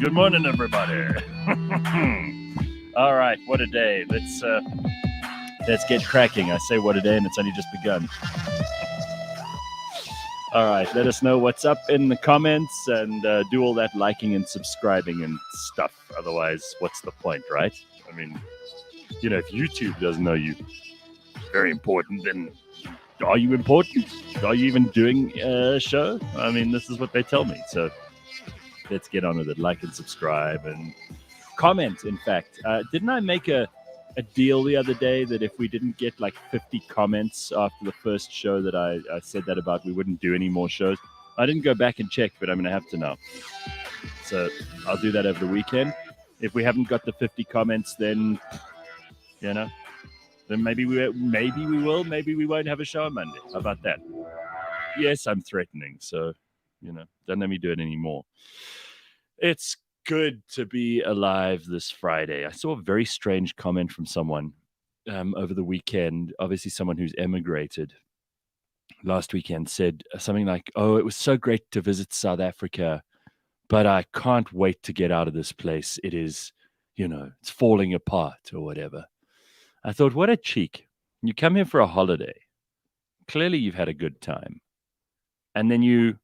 Good morning, everybody. All right, what a day. Let's get cracking. I say what a day, and it's only just begun. All right, let us know what's up in the comments and do all that liking and subscribing and stuff. Otherwise, what's the point, right? I mean, if YouTube doesn't know you very important, then are you important? Are you even doing a show? I mean, this is what they tell me. So let's get on with it. Like and subscribe and comment. In fact, didn't I make a deal the other day that if we didn't get like 50 comments after the first show that I said that about, we wouldn't do any more shows? I didn't go back and check, but I'm going to have to now. So I'll do that over the weekend. If we haven't got the 50 comments, then, then maybe we will. Maybe we won't have a show on Monday. How about that? Yes, I'm threatening. So, don't let me do it anymore. It's good to be alive this Friday. I saw a very strange comment from someone over the weekend. Obviously, someone who's emigrated last weekend said something like, "Oh, it was so great to visit South Africa, but I can't wait to get out of this place. It is, it's falling apart," or whatever. I thought, what a cheek. You come here for a holiday. Clearly, you've had a good time. And then you,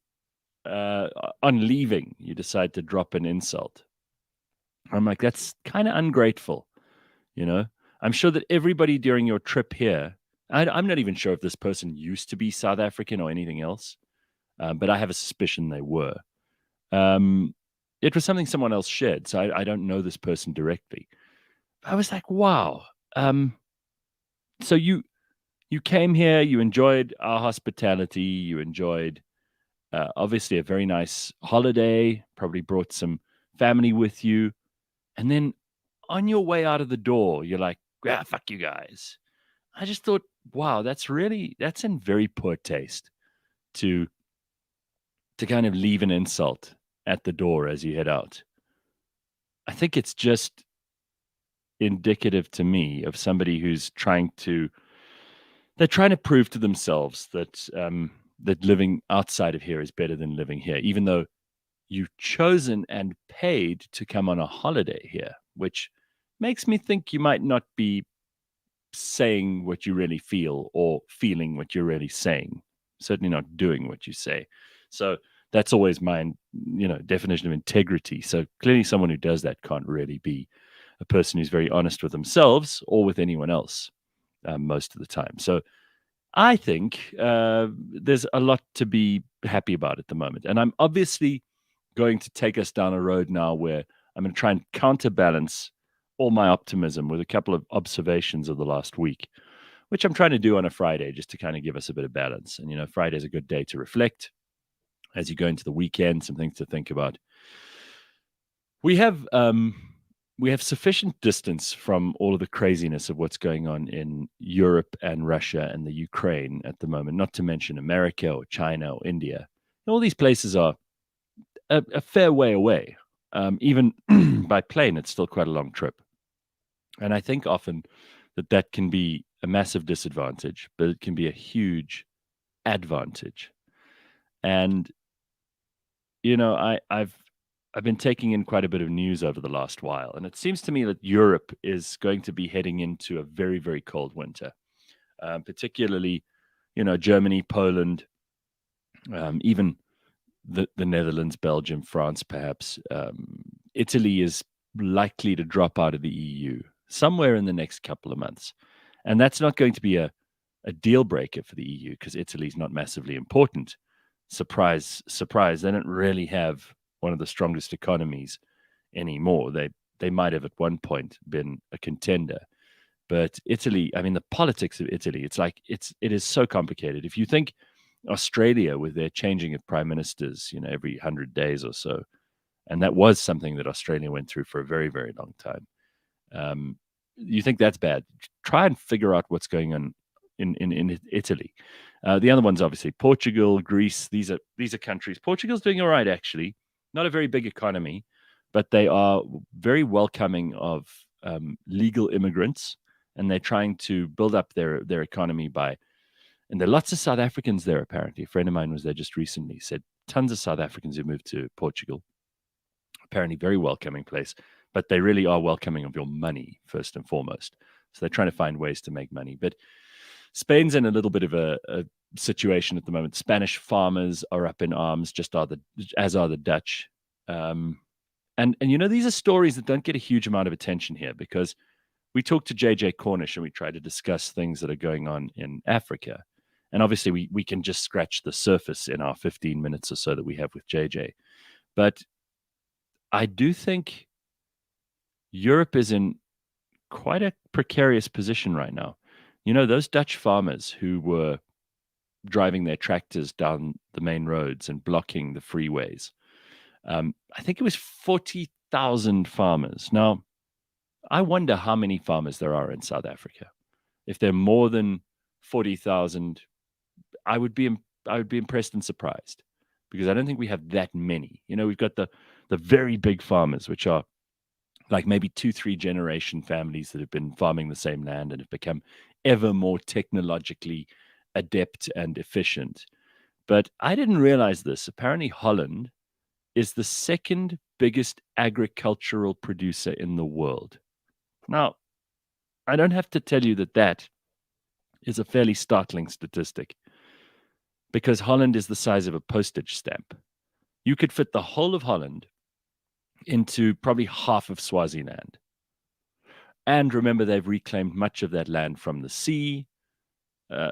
on leaving, you decide to drop an insult. I'm like, that's kind of ungrateful. I'm sure that everybody during your trip here, I'm not even sure if this person used to be South African or anything else, but I have a suspicion they were. It was something someone else shared, so I don't know this person directly. I was like, wow. So you came here, you enjoyed our hospitality, you enjoyed obviously a very nice holiday, probably brought some family with you, and then on your way out of the door, you're like, fuck you guys. I just thought, wow, that's in very poor taste to kind of leave an insult at the door as you head out. I think it's just indicative to me of somebody who's trying to prove to themselves that that living outside of here is better than living here, even though you've chosen and paid to come on a holiday here, which makes me think you might not be saying what you really feel or feeling what you're really saying. Certainly not doing what you say. So that's always my, definition of integrity. So clearly someone who does that can't really be a person who's very honest with themselves or with anyone else most of the time. So I think there's a lot to be happy about at the moment. And I'm obviously going to take us down a road now where I'm going to try and counterbalance all my optimism with a couple of observations of the last week, which I'm trying to do on a Friday just to kind of give us a bit of balance. And, Friday's a good day to reflect as you go into the weekend, some things to think about. We have sufficient distance from all of the craziness of what's going on in Europe and Russia and the Ukraine at the moment, not to mention America or China or India. All these places are a fair way away. Even by plane, it's still quite a long trip. And I think often that can be a massive disadvantage, but it can be a huge advantage. And, I've been taking in quite a bit of news over the last while, and it seems to me that Europe is going to be heading into a very, very cold winter, particularly, Germany, Poland, even the Netherlands, Belgium, France, perhaps. Italy is likely to drop out of the EU somewhere in the next couple of months. And that's not going to be a deal breaker for the EU because Italy's not massively important. Surprise, surprise. They don't really have one of the strongest economies anymore. They might have at one point been a contender. But Italy, I mean, the politics of Italy, it is so complicated. If you think Australia with their changing of prime ministers, every 100 days or so, and that was something that Australia went through for a very, very long time. You think that's bad? Try and figure out what's going on in Italy. The other ones, obviously, Portugal, Greece. These are countries. Portugal's doing all right, actually. Not a very big economy, but they are very welcoming of legal immigrants, and they're trying to build up their economy by. And there are lots of South Africans there, apparently. A friend of mine was there just recently. Said tons of South Africans who moved to Portugal. Apparently very welcoming place, but they really are welcoming of your money first and foremost. So they're trying to find ways to make money. But Spain's in a little bit of a situation at the moment. Spanish farmers are up in arms, as are the Dutch. And these are stories that don't get a huge amount of attention here, because we talked to JJ Cornish and we try to discuss things that are going on in Africa. And obviously we can just scratch the surface in our 15 minutes or so that we have with JJ. But I do think Europe is in quite a precarious position right now. Those Dutch farmers who were driving their tractors down the main roads and blocking the freeways. I think it was 40,000 farmers. Now, I wonder how many farmers there are in South Africa. If there are more than 40,000, I would be impressed and surprised, because I don't think we have that many. We've got the very big farmers, which are like maybe 2-3 generation families that have been farming the same land and have become ever more technologically adept and efficient. But I didn't realize this. Apparently, Holland is the second biggest agricultural producer in the world. Now, I don't have to tell you that is a fairly startling statistic, because Holland is the size of a postage stamp. You could fit the whole of Holland into probably half of Swaziland. And remember, they've reclaimed much of that land from the sea.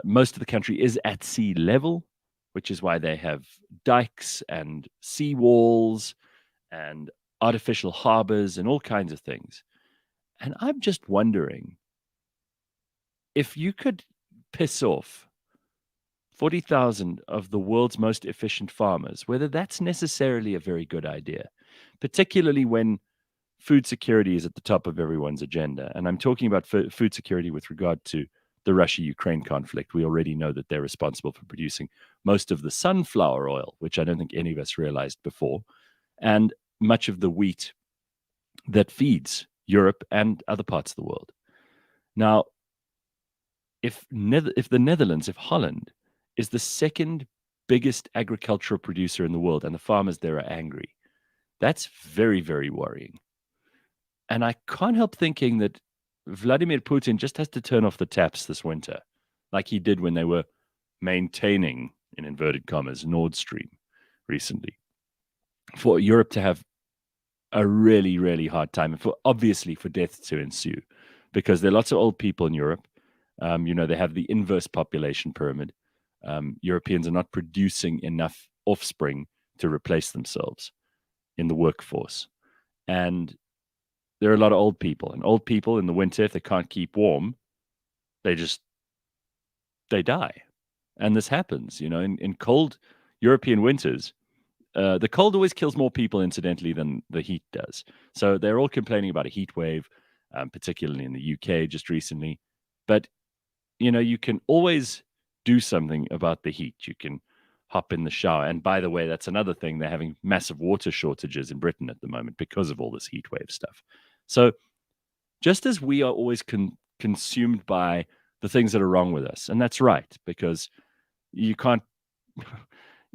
Most of the country is at sea level, which is why they have dikes and sea walls and artificial harbors and all kinds of things. And I'm just wondering, if you could piss off 40,000 of the world's most efficient farmers, whether that's necessarily a very good idea, particularly when food security is at the top of everyone's agenda. And I'm talking about food security with regard to the Russia-Ukraine conflict. We already know that they're responsible for producing most of the sunflower oil, which I don't think any of us realized before, and much of the wheat that feeds Europe and other parts of the world. Now, if Holland is the second biggest agricultural producer in the world and the farmers there are angry, that's very, very worrying. And I can't help thinking that Vladimir Putin just has to turn off the taps this winter, like he did when they were maintaining, in inverted commas, Nord Stream recently, for Europe to have a really, really hard time, and obviously for death to ensue, because there are lots of old people in Europe. They have the inverse population pyramid. Europeans are not producing enough offspring to replace themselves in the workforce. And there are a lot of old people. And old people in the winter, if they can't keep warm, they die. And this happens, in cold European winters. The cold always kills more people, incidentally, than the heat does. So they're all complaining about a heat wave, particularly in the UK just recently. But, you can always do something about the heat. You can hop in the shower. And by the way, that's another thing. They're having massive water shortages in Britain at the moment because of all this heat wave stuff. So just as we are always consumed by the things that are wrong with us, and that's right, because you can't,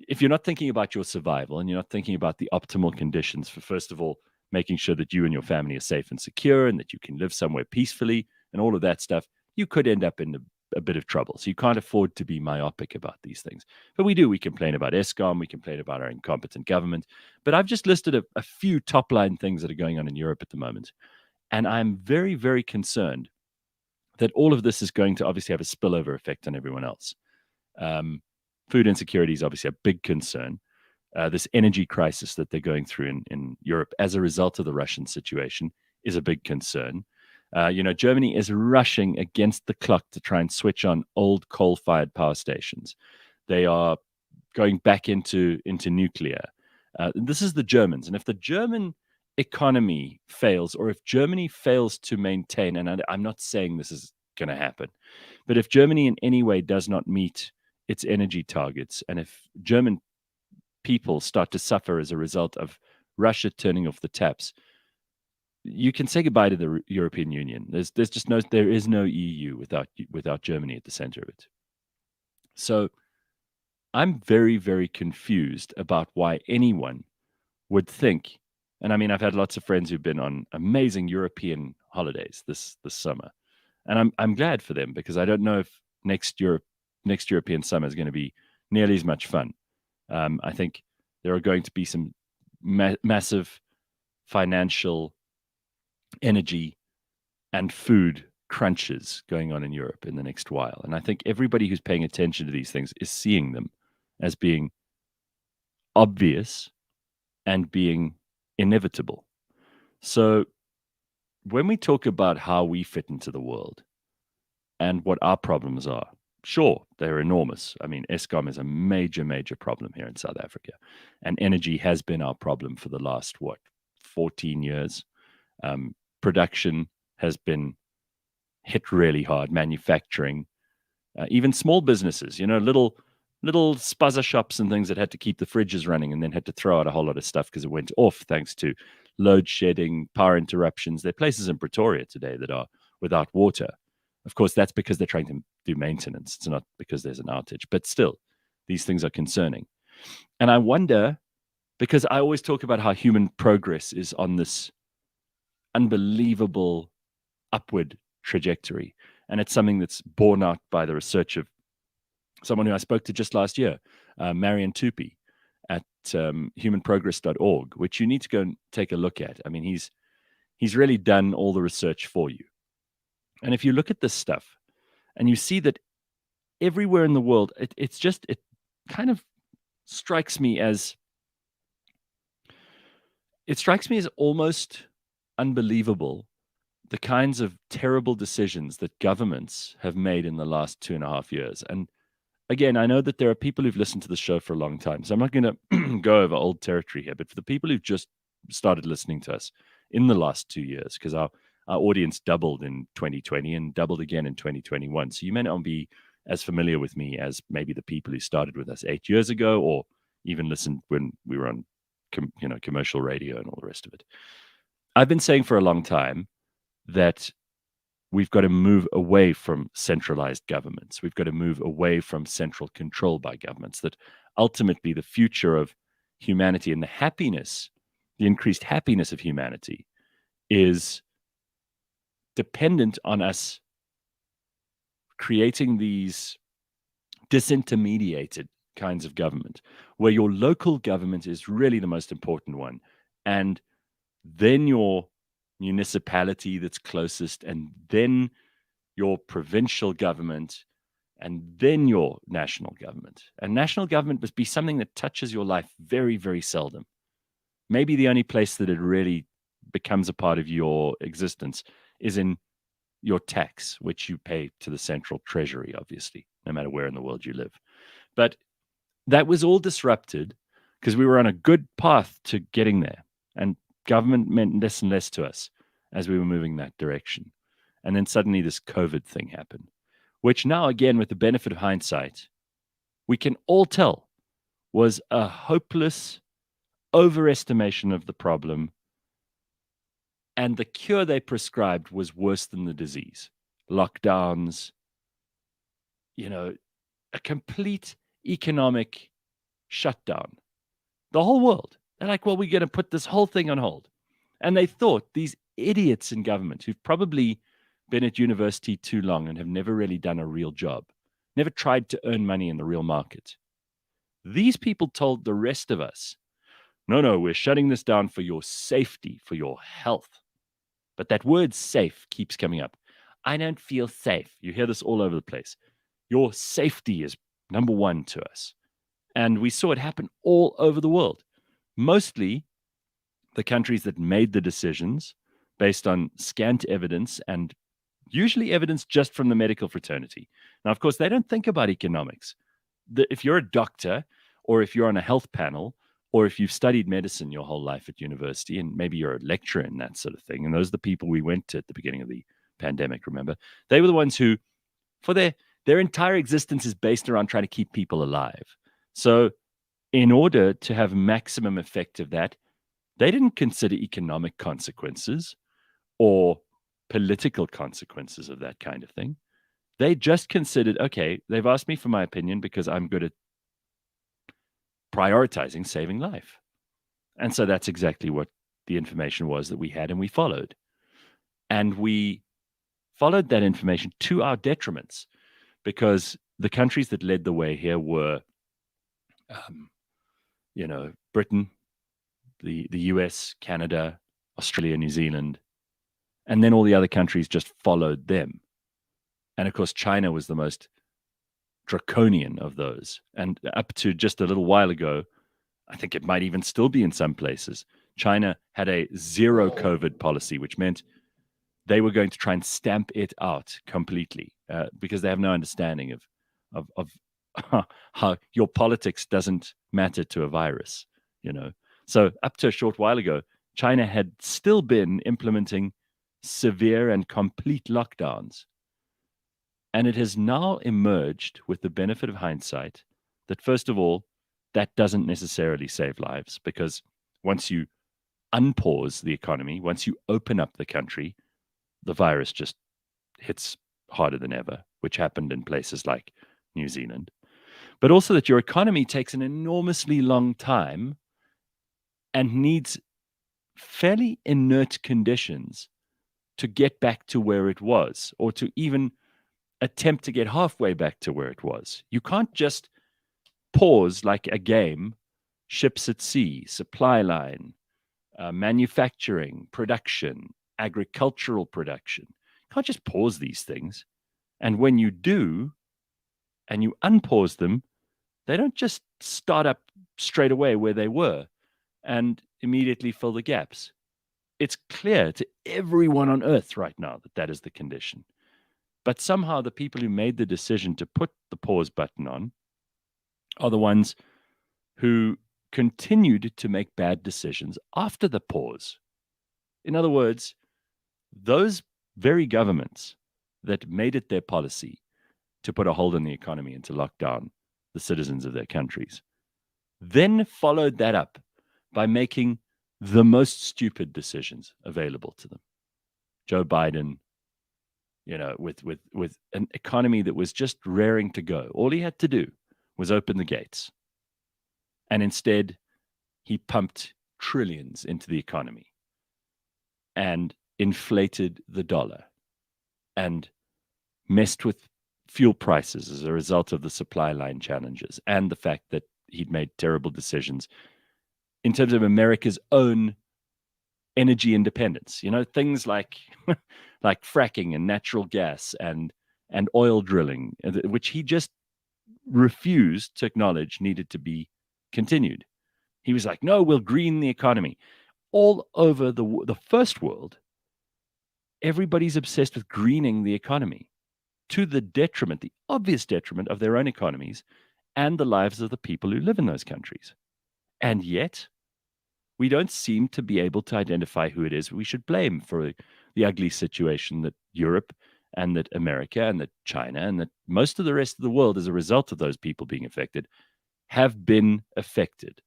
if you're not thinking about your survival and you're not thinking about the optimal conditions for, first of all, making sure that you and your family are safe and secure and that you can live somewhere peacefully and all of that stuff, you could end up in a bit of trouble. So you can't afford to be myopic about these things. But we do. We complain about ESCOM. We complain about our incompetent government. But I've just listed a few top-line things that are going on in Europe at the moment. And I'm very, very concerned that all of this is going to obviously have a spillover effect on everyone else. Food insecurity is obviously a big concern. This energy crisis that they're going through in Europe as a result of the Russian situation is a big concern. Germany is rushing against the clock to try and switch on old coal-fired power stations. They are going back into nuclear. This is the Germans. And if the German economy fails, or if Germany fails to maintain, and I'm not saying this is going to happen, but if Germany in any way does not meet its energy targets, and if German people start to suffer as a result of Russia turning off the taps, you can say goodbye to the European Union. There is no EU without Germany at the center of it. So I'm very, very confused about why anyone would think And I mean, I've had lots of friends who've been on amazing European holidays this summer, and I'm glad for them, because I don't know if next European summer is going to be nearly as much fun. I think there are going to be some massive financial, energy, and food crunches going on in Europe in the next while. And I think everybody who's paying attention to these things is seeing them as being obvious and being inevitable. So when we talk about how we fit into the world and what our problems are, sure, they're enormous. I mean, Eskom is a major, major problem here in South Africa. And energy has been our problem for the last, 14 years. Production has been hit really hard, manufacturing, even small businesses, little spazza shops and things that had to keep the fridges running and then had to throw out a whole lot of stuff because it went off thanks to load shedding, power interruptions. There are places in Pretoria today that are without water. Of course, that's because they're trying to do maintenance. It's not because there's an outage. But still, these things are concerning. And I wonder, because I always talk about how human progress is on this unbelievable upward trajectory. And it's something that's borne out by the research of someone who I spoke to just last year, Marian Tupy at humanprogress.org, which you need to go and take a look at. I mean, he's really done all the research for you. And if you look at this stuff and you see that everywhere in the world, it kind of strikes me as almost unbelievable, the kinds of terrible decisions that governments have made in the last 2.5 years. And again, I know that there are people who've listened to the show for a long time, so I'm not going to go over old territory here. But for the people who've just started listening to us in the last 2 years, because our audience doubled in 2020 and doubled again in 2021. So you may not be as familiar with me as maybe the people who started with us 8 years ago, or even listened when we were on commercial radio and all the rest of it. I've been saying for a long time that we've got to move away from centralized governments. We've got to move away from central control by governments, that ultimately the future of humanity and the increased happiness of humanity is dependent on us creating these disintermediated kinds of government, where your local government is really the most important one, and then your municipality that's closest, and then your provincial government, and then your national government. And national government must be something that touches your life very, very seldom. Maybe the only place that it really becomes a part of your existence is in your tax, which you pay to the central treasury, obviously, no matter where in the world you live. But that was all disrupted because we were on a good path to getting there. And government meant less and less to us as we were moving that direction. And then suddenly this COVID thing happened, which now, again, with the benefit of hindsight, we can all tell was a hopeless overestimation of the problem. And the cure they prescribed was worse than the disease. Lockdowns, a complete economic shutdown. The whole world. They're like, well, we're going to put this whole thing on hold. And they thought, these idiots in government who've probably been at university too long and have never really done a real job, never tried to earn money in the real market. These people told the rest of us, no, we're shutting this down for your safety, for your health. But that word safe keeps coming up. I don't feel safe. You hear this all over the place. Your safety is number one to us. And we saw it happen all over the world. Mostly the countries that made the decisions based on scant evidence, and usually evidence just from the medical fraternity. Now, of course, they don't think about economics. If you're a doctor, or if you're on a health panel, or if you've studied medicine your whole life at university, and maybe you're a lecturer in that sort of thing, and those are the people we went to at the beginning of the pandemic, remember? They were the ones who, for their entire existence is based around trying to keep people alive. So in order to have maximum effect of that, they didn't consider economic consequences or political consequences of that kind of thing. They just considered, okay, they've asked me for my opinion because I'm good at prioritizing saving life. And so that's exactly what the information was that we had, and we followed. And we followed that information to our detriments, because the countries that led the way here were, Britain, the US, Canada, Australia, New Zealand, and then all the other countries just followed them. And of course, China was the most draconian of those. And up to just a little while ago, I think it might even still be in some places, China had a zero COVID policy, which meant they were going to try and stamp it out completely, because they have no understanding of how your politics doesn't matter to a virus, So up to a short while ago, China had still been implementing severe and complete lockdowns. And it has now emerged, with the benefit of hindsight, that first of all, that doesn't necessarily save lives, because once you unpause the economy, once you open up the country, the virus just hits harder than ever, which happened in places like New Zealand. But also that your economy takes an enormously long time and needs fairly inert conditions to get back to where it was, or to even attempt to get halfway back to where it was. You can't just pause like a game, ships at sea, supply line, manufacturing, production, agricultural production. You can't just pause these things. And when you do, and you unpause them, they don't just start up straight away where they were and immediately fill the gaps. It's clear to everyone on earth right now that that is the condition. But somehow the people who made the decision to put the pause button on are the ones who continued to make bad decisions after the pause. In other words, those very governments that made it their policy to put a hold on the economy and to lock down the citizens of their countries, then followed that up by making the most stupid decisions available to them. Joe Biden, with an economy that was just raring to go. All he had to do was open the gates. And instead, he pumped trillions into the economy and inflated the dollar and messed with fuel prices as a result of the supply line challenges and the fact that he'd made terrible decisions in terms of America's own energy independence. Things like like fracking and natural gas and oil drilling, which he just refused to acknowledge needed to be continued. He was like, no, we'll green the economy. All over the first world, everybody's obsessed with greening the economy to the detriment, the obvious detriment of their own economies and the lives of the people who live in those countries. And yet, we don't seem to be able to identify who it is we should blame for the ugly situation that Europe and that America and that China and that most of the rest of the world, as a result of those people being affected, have been affected.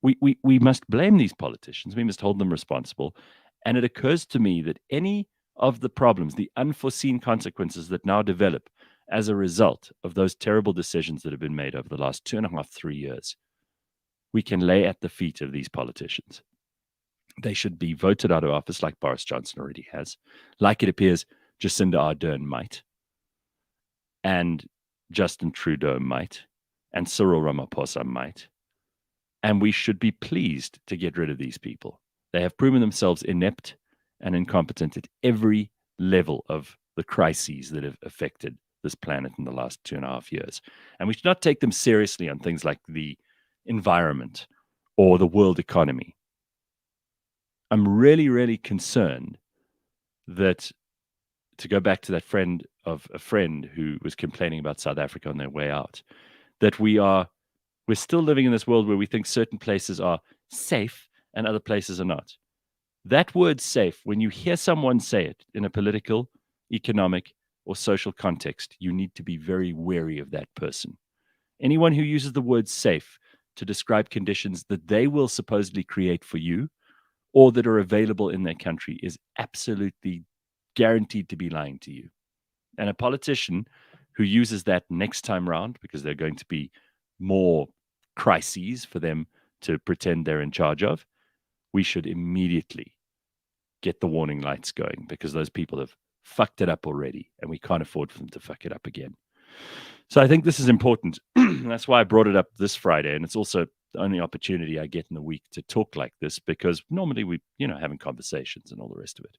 We must blame these politicians. We must hold them responsible. And it occurs to me that any of the problems, the unforeseen consequences that now develop as a result of those terrible decisions that have been made over the last 2.5, 3 years, we can lay at the feet of these politicians. They should be voted out of office like Boris Johnson already has, like it appears Jacinda Ardern might, and Justin Trudeau might, and Cyril Ramaphosa might. And we should be pleased to get rid of these people. They have proven themselves inept and incompetent at every level of the crises that have affected this planet in the last 2.5 years. And we should not take them seriously on things like the environment or the world economy. I'm really, really concerned that, to go back to that friend of a friend who was complaining about South Africa on their way out, that we're still living in this world where we think certain places are safe and other places are not. That word safe, when you hear someone say it in a political, economic, or social context, you need to be very wary of that person. Anyone who uses the word safe to describe conditions that they will supposedly create for you or that are available in their country is absolutely guaranteed to be lying to you. And a politician who uses that next time round, because there are going to be more crises for them to pretend they're in charge of, we should immediately get the warning lights going, because those people have fucked it up already and we can't afford for them to fuck it up again. So I think this is important. That's why I brought it up this Friday. And it's also the only opportunity I get in the week to talk like this, because normally we, having conversations and all the rest of it.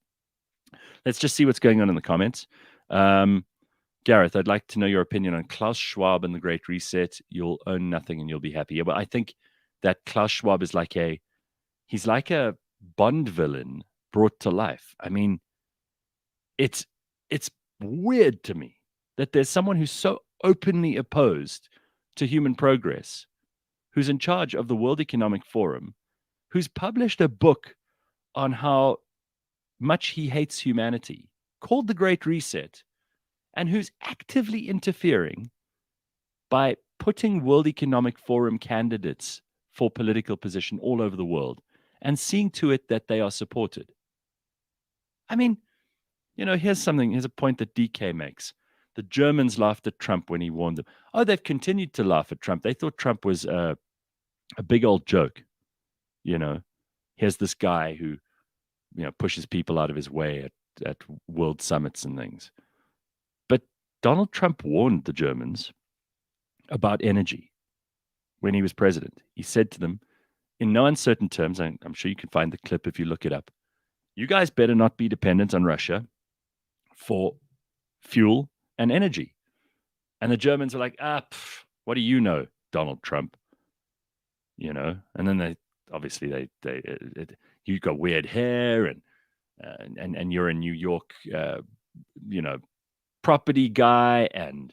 Let's just see what's going on in the comments. Gareth, I'd like to know your opinion on Klaus Schwab and the Great Reset. You'll own nothing and you'll be happy. Yeah, but I think that Klaus Schwab is he's like a Bond villain brought to life. I mean, it's weird to me that there's someone who's so openly opposed to human progress, who's in charge of the World Economic Forum, who's published a book on how much he hates humanity, called The Great Reset, and who's actively interfering by putting World Economic Forum candidates for political position all over the world and seeing to it that they are supported. I mean, here's a point that DK makes. The Germans laughed at Trump when he warned them. Oh, they've continued to laugh at Trump. They thought Trump was a big old joke. Here's this guy who, pushes people out of his way at world summits and things. But Donald Trump warned the Germans about energy when he was president. He said to them, in no uncertain terms, I'm sure you can find the clip if you look it up, you guys better not be dependent on Russia for fuel and energy. And the Germans are like, what do you know, Donald Trump? And then they obviously you got weird hair and you're a New York property guy, and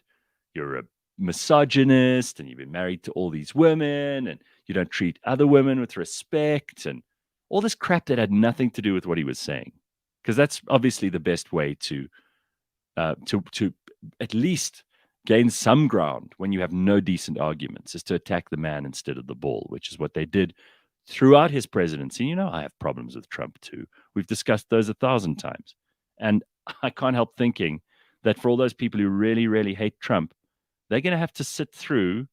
you're a misogynist, and you've been married to all these women, and you don't treat other women with respect, and all this crap that had nothing to do with what he was saying. Because that's obviously the best way to at least gain some ground when you have no decent arguments, is to attack the man instead of the ball, which is what they did throughout his presidency. I have problems with Trump too. We've discussed those 1,000 times. And I can't help thinking that for all those people who really, really hate Trump, they're going to have to sit through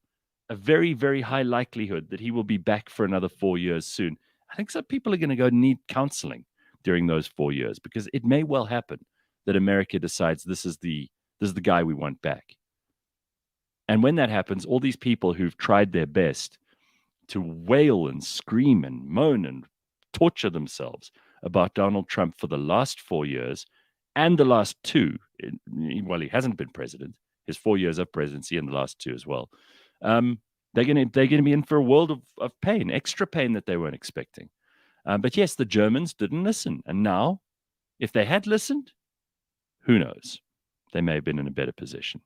a very, very high likelihood that he will be back for another 4 years soon. I think some people are going to go need counseling during those 4 years, because it may well happen that America decides this is the guy we want back. And when that happens, all these people who've tried their best to wail and scream and moan and torture themselves about Donald Trump for the last 4 years and the last 2, he hasn't been president, his 4 years of presidency and the last 2 as well, they're going to be in for a world of pain, extra pain that they weren't expecting. But yes, the Germans didn't listen. And now, if they had listened, who knows? They may have been in a better position.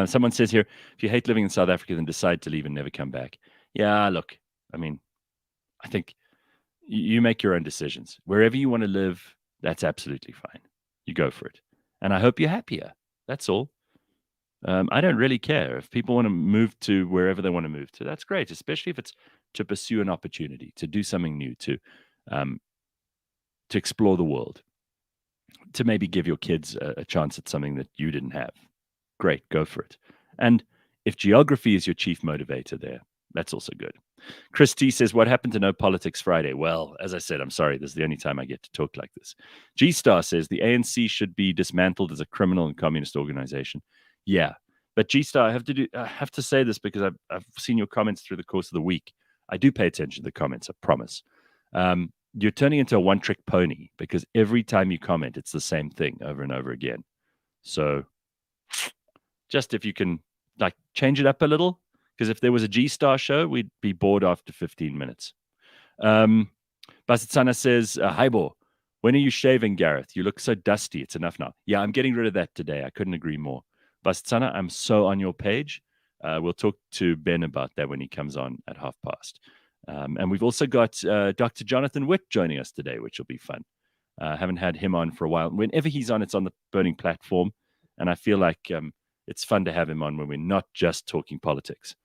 Someone says here, if you hate living in South Africa, then decide to leave and never come back. Yeah, look, I mean, I think you make your own decisions. Wherever you want to live, that's absolutely fine. You go for it. And I hope you're happier. That's all. I don't really care. If people want to move to wherever they want to move to, that's great, especially if it's to pursue an opportunity, to do something new, to explore the world, to maybe give your kids a chance at something that you didn't have. Great, go for it. And if geography is your chief motivator there, that's also good. Chris T says, what happened to No Politics Friday? Well, as I said, I'm sorry. This is the only time I get to talk like this. G-Star says, the ANC should be dismantled as a criminal and communist organization. Yeah, but G-Star, I have to say this because I've seen your comments through the course of the week. I do pay attention to the comments, I promise. You're turning into a one-trick pony, because every time you comment, it's the same thing over and over again. So just if you can change it up a little, because if there was a G-Star show, we'd be bored after 15 minutes. Basitsana says, Haibo, when are you shaving, Gareth? You look so dusty. It's enough now. Yeah, I'm getting rid of that today. I couldn't agree more. Basitsana, I'm so on your page. We'll talk to Ben about that when he comes on at past. And we've also got Dr. Jonathan Witt joining us today, which will be fun. Haven't had him on for a while. Whenever he's on, it's on the Burning platform. And I feel like it's fun to have him on when we're not just talking politics.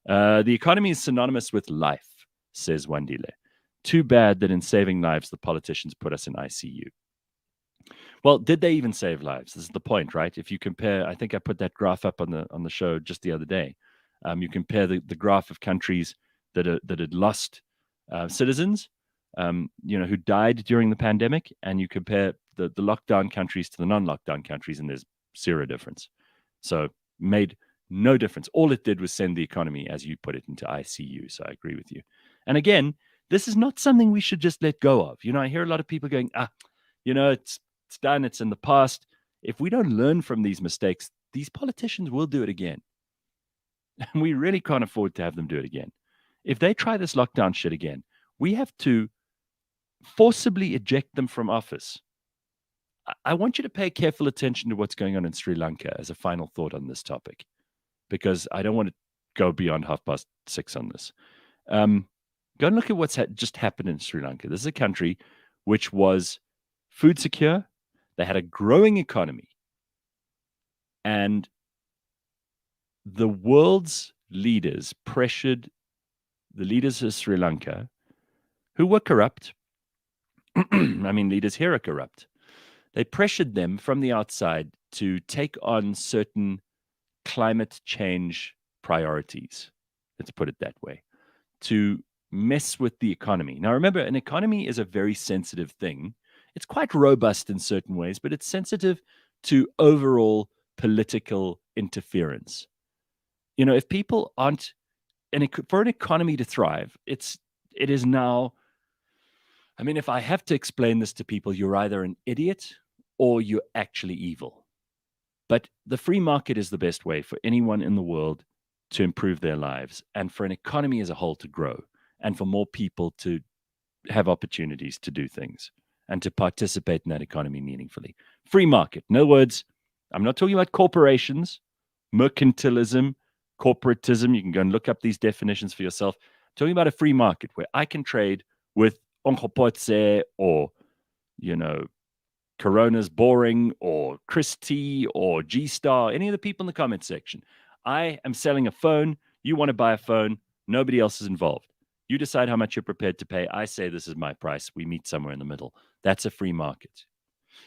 The economy is synonymous with life, says Wandile. Too bad that in saving lives, the politicians put us in ICU. Well, did they even save lives? This is the point, right? If you compare, I think I put that graph up on the show just the other day. You compare the graph of countries that had lost citizens who died during the pandemic, and you compare the lockdown countries to the non-lockdown countries, and there's zero difference. So made no difference. All it did was send the economy, as you put it, into ICU. So I agree with you. And again, this is not something we should just let go of. I hear a lot of people going, it's done. It's in the past. If we don't learn from these mistakes, these politicians will do it again. And we really can't afford to have them do it again. If they try this lockdown shit again, we have to forcibly eject them from office. I want you to pay careful attention to what's going on in Sri Lanka as a final thought on this topic, because I don't want to go beyond 6:30 on this. Go and look at what's just happened in Sri Lanka. This is a country which was food secure. They had a growing economy. And the world's leaders pressured the leaders of Sri Lanka, who were corrupt. I mean, leaders here are corrupt. They pressured them from the outside to take on certain climate change priorities, let's put it that way, to mess with the economy. Now, remember, an economy is a very sensitive thing. It's quite robust in certain ways, but it's sensitive to overall political interference. If people aren't, for an economy to thrive, it is now, I mean, if I have to explain this to people, you're either an idiot or you're actually evil. But the free market is the best way for anyone in the world to improve their lives, and for an economy as a whole to grow, and for more people to have opportunities to do things and to participate in that economy meaningfully. Free market. In other words, I'm not talking about corporations, mercantilism, corporatism. You can go and look up these definitions for yourself. I'm talking about a free market where I can trade with Onkopotse or, Corona's Boring or Chris T or G-Star, any of the people in the comment section. I am selling a phone. You want to buy a phone. Nobody else is involved. You decide how much you're prepared to pay. I say this is my price. We meet somewhere in the middle. That's a free market.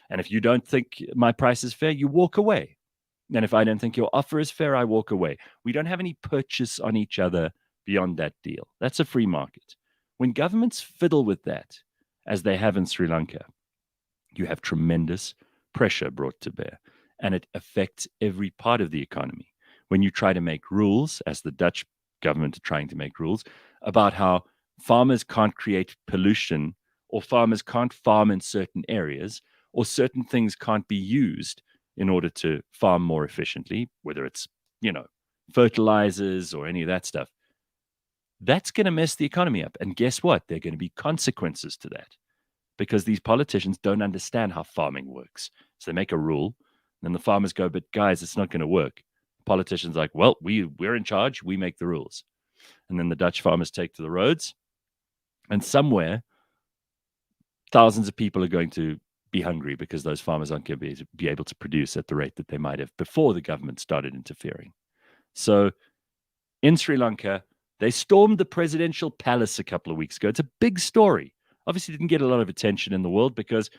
And if you don't think my price is fair, you walk away. And if I don't think your offer is fair, I walk away. We don't have any purchase on each other beyond that deal. That's a free market. When governments fiddle with that, as they have in Sri Lanka, you have tremendous pressure brought to bear, and it affects every part of the economy. When you try to make rules, as the Dutch government are trying to make rules, about how farmers can't create pollution, or farmers can't farm in certain areas, or certain things can't be used in order to farm more efficiently, whether it's, fertilizers or any of that stuff, that's going to mess the economy up. And guess what? There are going to be consequences to that, because these politicians don't understand how farming works. So they make a rule, and then the farmers go, but guys, it's not going to work. Politicians are like, well, we're in charge. We make the rules. And then the Dutch farmers take to the roads, and somewhere thousands of people are going to be hungry because those farmers aren't going to be able to produce at the rate that they might have before the government started interfering. So in Sri Lanka, they stormed the presidential palace a couple of weeks ago. It's a big story. Obviously didn't get a lot of attention in the world because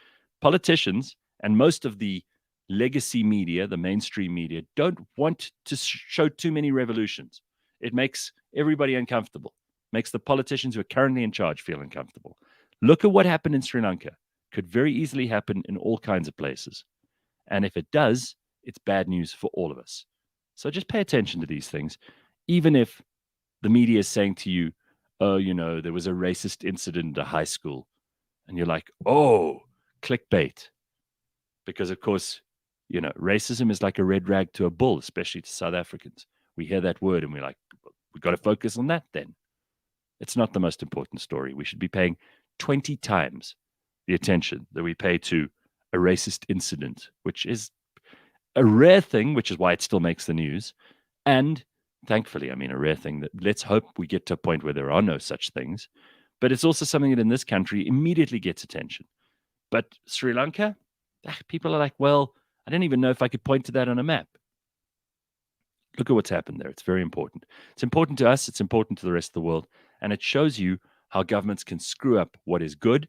politicians and most of the legacy media, the mainstream media, don't want to show too many revolutions. It makes everybody uncomfortable, makes the politicians who are currently in charge feel uncomfortable. Look at what happened in Sri Lanka. Could very easily happen in all kinds of places. And if it does, it's bad news for all of us. So just pay attention to these things, even if the media is saying to you, oh, there was a racist incident at a high school. And you're like, oh, clickbait. Because, of course, racism is like a red rag to a bull, especially to South Africans. We hear that word and we're like, we've got to focus on that then. It's not the most important story. We should be paying 20 times the attention that we pay to a racist incident, which is a rare thing, which is why it still makes the news. And thankfully, a rare thing that let's hope we get to a point where there are no such things. But it's also something that in this country immediately gets attention. But Sri Lanka, people are like, well, I don't even know if I could point to that on a map. Look at what's happened there. It's very important. It's important to us. It's important to the rest of the world. And it shows you how governments can screw up what is good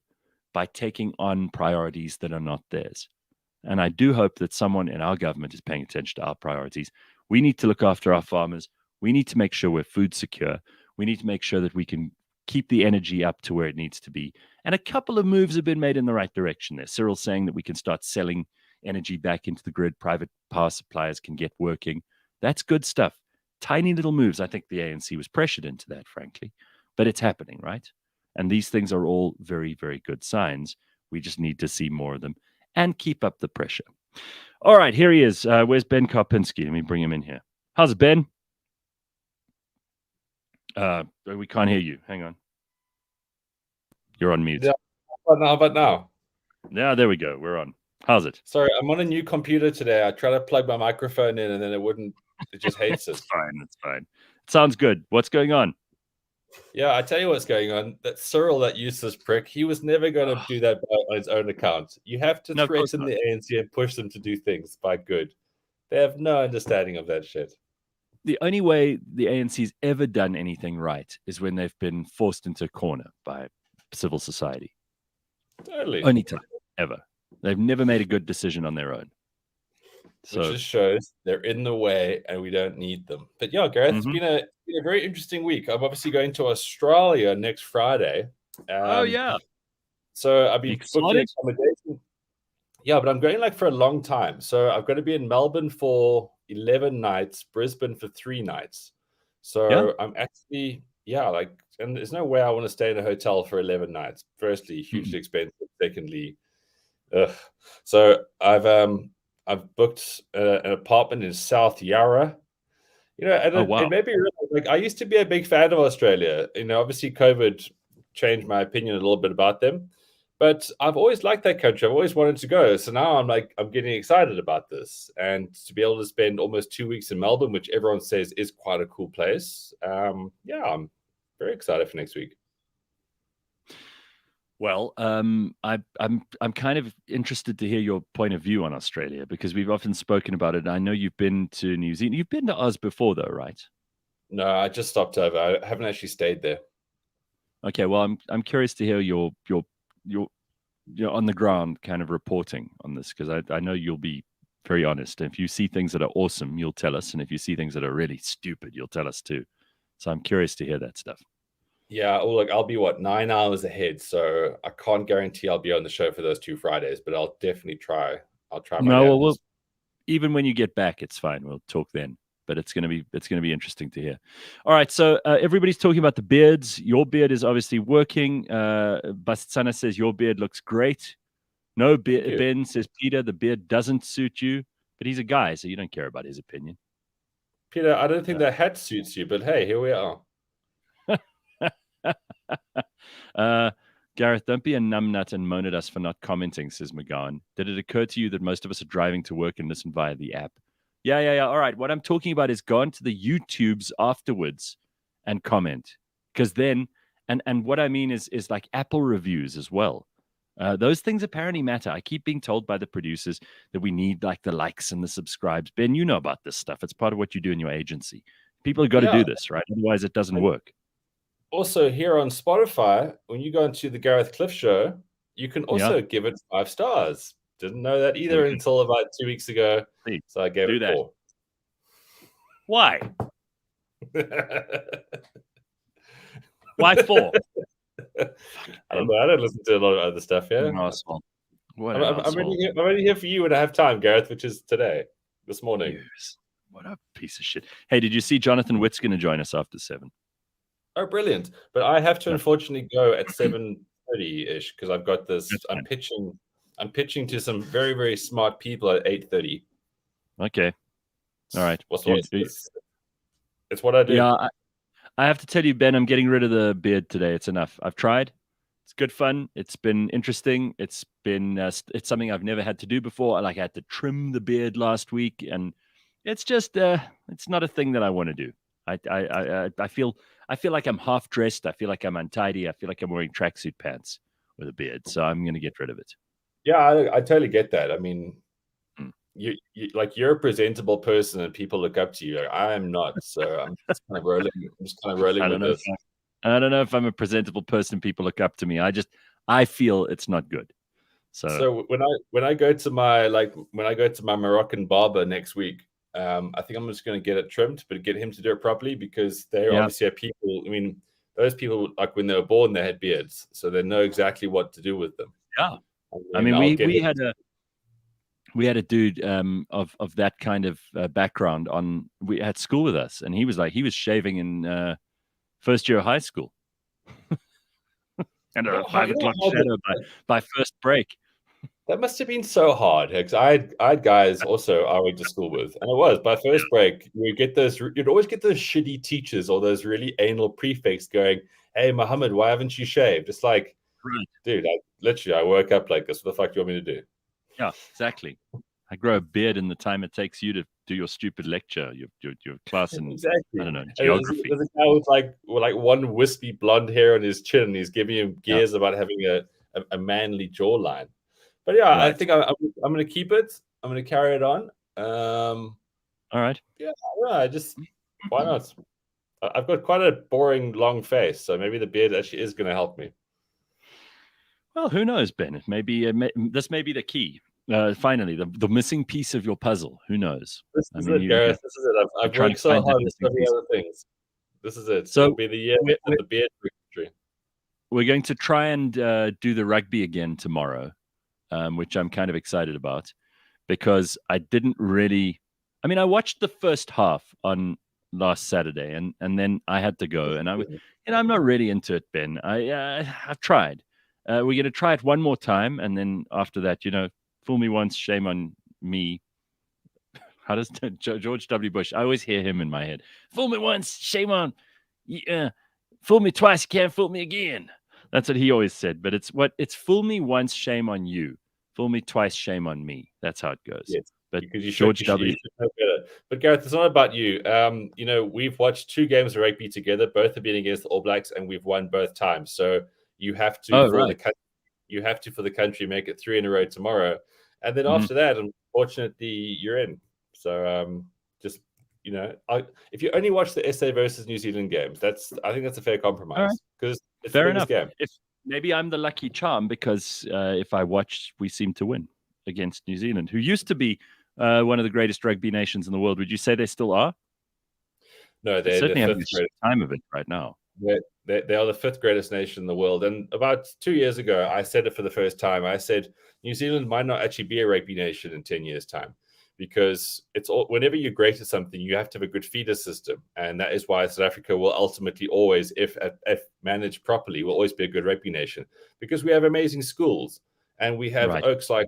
by taking on priorities that are not theirs. And I do hope that someone in our government is paying attention to our priorities. We need to look after our farmers. We need to make sure we're food secure. We need to make sure that we can keep the energy up to where it needs to be. And a couple of moves have been made in the right direction there. Cyril's saying that we can start selling energy back into the grid. Private power suppliers can get working. That's good stuff. Tiny little moves. I think the ANC was pressured into that, frankly, but it's happening, right? And these things are all very, very good signs. We just need to see more of them and keep up the pressure. All right, here he is. Where's Ben Karpinski? Let me bring him in here. How's it, Ben? We can't hear you. Hang on. You're on mute. Yeah, how about now? Yeah, there we go. We're on. How's it? Sorry, I'm on a new computer today. I tried to plug my microphone in and then it wouldn't. It just hates it. It's fine. It's fine. It sounds good. What's going on? Yeah, I tell you what's going on. That Cyril, that useless prick, he was never going to do that on his own account. You have to threaten the ANC and push them to do things by good. They have no understanding of that shit. The only way the ANC's ever done anything right is when they've been forced into a corner by civil society. Totally. Only time ever. They've never made a good decision on their own. So, which just shows they're in the way and we don't need them. But yeah, Gareth, it's been a very interesting week. I'm obviously going to Australia next Friday. Oh, yeah. So I've been booking accommodation. Yeah, but I'm going like for a long time. So I've got to be in Melbourne for 11 nights, Brisbane for 3 nights. So I'm actually, and there's no way I want to stay in a hotel for 11 nights. Firstly, hugely expensive. Secondly, so I've booked an apartment in South Yarra. You know, and it made me realize, like, I used to be a big fan of Australia. You know, obviously COVID changed my opinion a little bit about them, but I've always liked that country. I've always wanted to go. So now I'm getting excited about this, and to be able to spend almost 2 weeks in Melbourne, which everyone says is quite a cool place. I'm very excited for next week. Well, I'm kind of interested to hear your point of view on Australia, because we've often spoken about it. I know you've been to New Zealand. You've been to Oz before, though, right? No, I just stopped over. I haven't actually stayed there. Okay, well, I'm curious to hear your on the ground kind of reporting on this, because I know you'll be very honest. If you see things that are awesome, you'll tell us, and if you see things that are really stupid, you'll tell us too. So I'm curious to hear that stuff. Yeah, well, look, I'll be 9 hours ahead, so I can't guarantee I'll be on the show for those 2 Fridays, but I'll definitely try. I'll try my well, even when you get back, it's fine. We'll talk then. But it's going to be interesting to hear. All right, so everybody's talking about the beards. Your beard is obviously working. Bastsana says your beard looks great. No beard. Ben says, Peter, the beard doesn't suit you, but he's a guy, so you don't care about his opinion. Peter, I don't think the hat suits you, but hey, here we are. Gareth, don't be a numbnut and moan at us for not commenting, says McGowan. Did it occur to you that most of us are driving to work and listen via the app? Yeah. All right. What I'm talking about is go on to the YouTubes afterwards and comment. Because then, and what I mean is like Apple reviews as well. Those things apparently matter. I keep being told by the producers that we need like the likes and the subscribes. Ben, you know about this stuff. It's part of what you do in your agency. People have got to do this, right? Otherwise, it doesn't work. Also, here on Spotify, when you go into the Gareth Cliff Show, you can also give it 5 stars. Didn't know that either until about 2 weeks ago. So I gave it 4. Why? Why 4? I don't know. I don't listen to a lot of other stuff. Yeah. I'm ready here for you when I have time, Gareth, which is this morning. Yes. What a piece of shit. Hey, did you see Jonathan Witt's going to join us after 7? Oh, brilliant. But I have to unfortunately go at 7:30-ish because I've got this. I'm pitching to some very, very smart people at 8:30. Okay. All right. It's what I do. Yeah, I have to tell you, Ben, I'm getting rid of the beard today. It's enough. I've tried. It's good fun. It's been interesting. It's been it's something I've never had to do before. I had to trim the beard last week, and it's just it's not a thing that I want to do. I feel like I'm half dressed. I feel like I'm untidy. I feel like I'm wearing tracksuit pants with a beard. So I'm going to get rid of it. Yeah, I totally get that. I mean, you're a presentable person and people look up to you. I am not. So I'm just kind of rolling. with this. I don't know if I'm a presentable person. People look up to me. I feel it's not good. So when I go to my Moroccan barber next week, I think I'm just going to get it trimmed, but get him to do it properly because they obviously have people. I mean, those people, like when they were born, they had beards, so they know exactly what to do with them. Yeah, I mean, we had a dude of that kind of background we had school with us, and he was shaving in first year of high school, and a 5 o'clock shadow by first break. That must have been so hard, because I had guys also I went to school with, and it was by first break you'd always get those shitty teachers or those really anal prefects going, "Hey, Muhammad, why haven't you shaved?" It's like, right. Dude, I woke up like this. What the fuck do you want me to do? Yeah, exactly. I grow a beard in the time it takes you to do your stupid lecture, your class in exactly. I don't know, geography. There's a guy with like one wispy blonde hair on his chin. And he's giving him gears about having a manly jawline. But yeah, right. I think I'm going to keep it. I'm going to carry it on. All right. Yeah, why not? I've got quite a boring long face, so maybe the beard actually is going to help me. Well, who knows, Ben? Maybe this may be the key. Finally, the missing piece of your puzzle. Who knows? This is it, Gareth. This is it. I've worked so hard with studying other things. This is it. So it'll be the year of the beard victory. We're going to try and do the rugby again tomorrow, which I'm kind of excited about, because I didn't really. I mean, I watched the first half on last Saturday, and then I had to go, and I'm not really into it, Ben. I've tried. We're going to try it one more time, and then after that, fool me once, shame on me. How does George W. Bush? I always hear him in my head. Fool me once, shame on. Fool me twice, you can't fool me again. That's what he always said. But it's fool me once, shame on you. Fool me twice, shame on me. That's how it goes. Yes, but because George W. But Gareth, it's not about you. We've watched 2 games of rugby together. Both have been against the All Blacks, and we've won both times. So you have to for the country make it 3 in a row tomorrow, and then after that, unfortunately, you're in. So if you only watch the SA versus New Zealand games, I think that's a fair compromise, because it's fair enough. Game. If maybe I'm the lucky charm, because if I watch, we seem to win against New Zealand, who used to be one of the greatest rugby nations in the world. Would you say they still are? No, they're certainly the having the time of it right now. They are the 5th greatest nation in the world. And about 2 years ago, I said it for the first time. I said New Zealand might not actually be a rugby nation in 10 years' time, because whenever you're great at something, you have to have a good feeder system. And that is why South Africa will ultimately always, if managed properly, will always be a good rugby nation, because we have amazing schools, and we have oaks like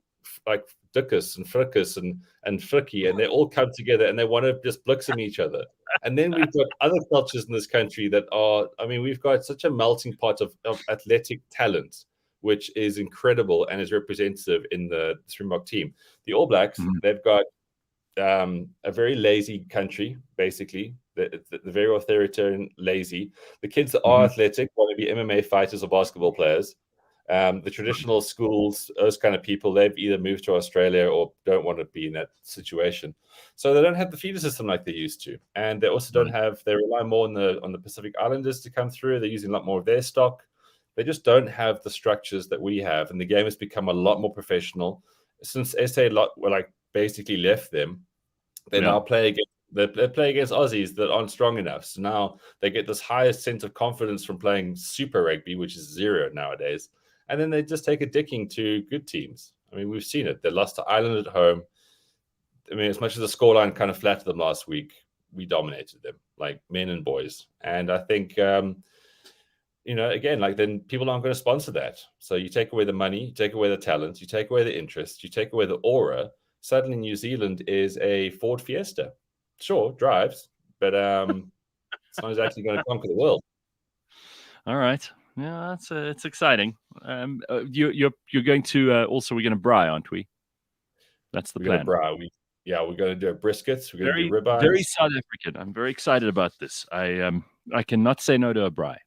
Dickus and Frickus and Frickie, and they all come together and they want to just bliksem each other. And then we've got other cultures in this country that we've got such a melting pot of athletic talent, which is incredible and is representative in the Springbok team. The All Blacks, they've got a very lazy country, basically. They're very authoritarian, lazy. The kids that are athletic want to be MMA fighters or basketball players. The traditional schools, those kind of people, they've either moved to Australia or don't want to be in that situation. So they don't have the feeder system like they used to. And they also don't have, they rely more on the Pacific Islanders to come through. They're using a lot more of their stock. They just don't have the structures that we have. And the game has become a lot more professional. Since SA basically left them, they now play against Aussies that aren't strong enough. So now they get this highest sense of confidence from playing Super Rugby, which is 0 nowadays. And then they just take a dicking to good teams. I mean, we've seen it. They lost to Ireland at home. I mean, as much as the scoreline kind of flattered them last week, we dominated them, like men and boys. And I think, again, then people aren't going to sponsor that. So you take away the money, you take away the talent, you take away the interest, you take away the aura. Suddenly New Zealand is a Ford Fiesta. Sure, drives, but it's not exactly going to conquer the world. All right. Yeah, it's exciting. You're going to also, we're going to braai, aren't we? That's the plan. We're going to do briskets. We're going to do ribeyes. Very South African. I'm very excited about this. I cannot say no to a braai.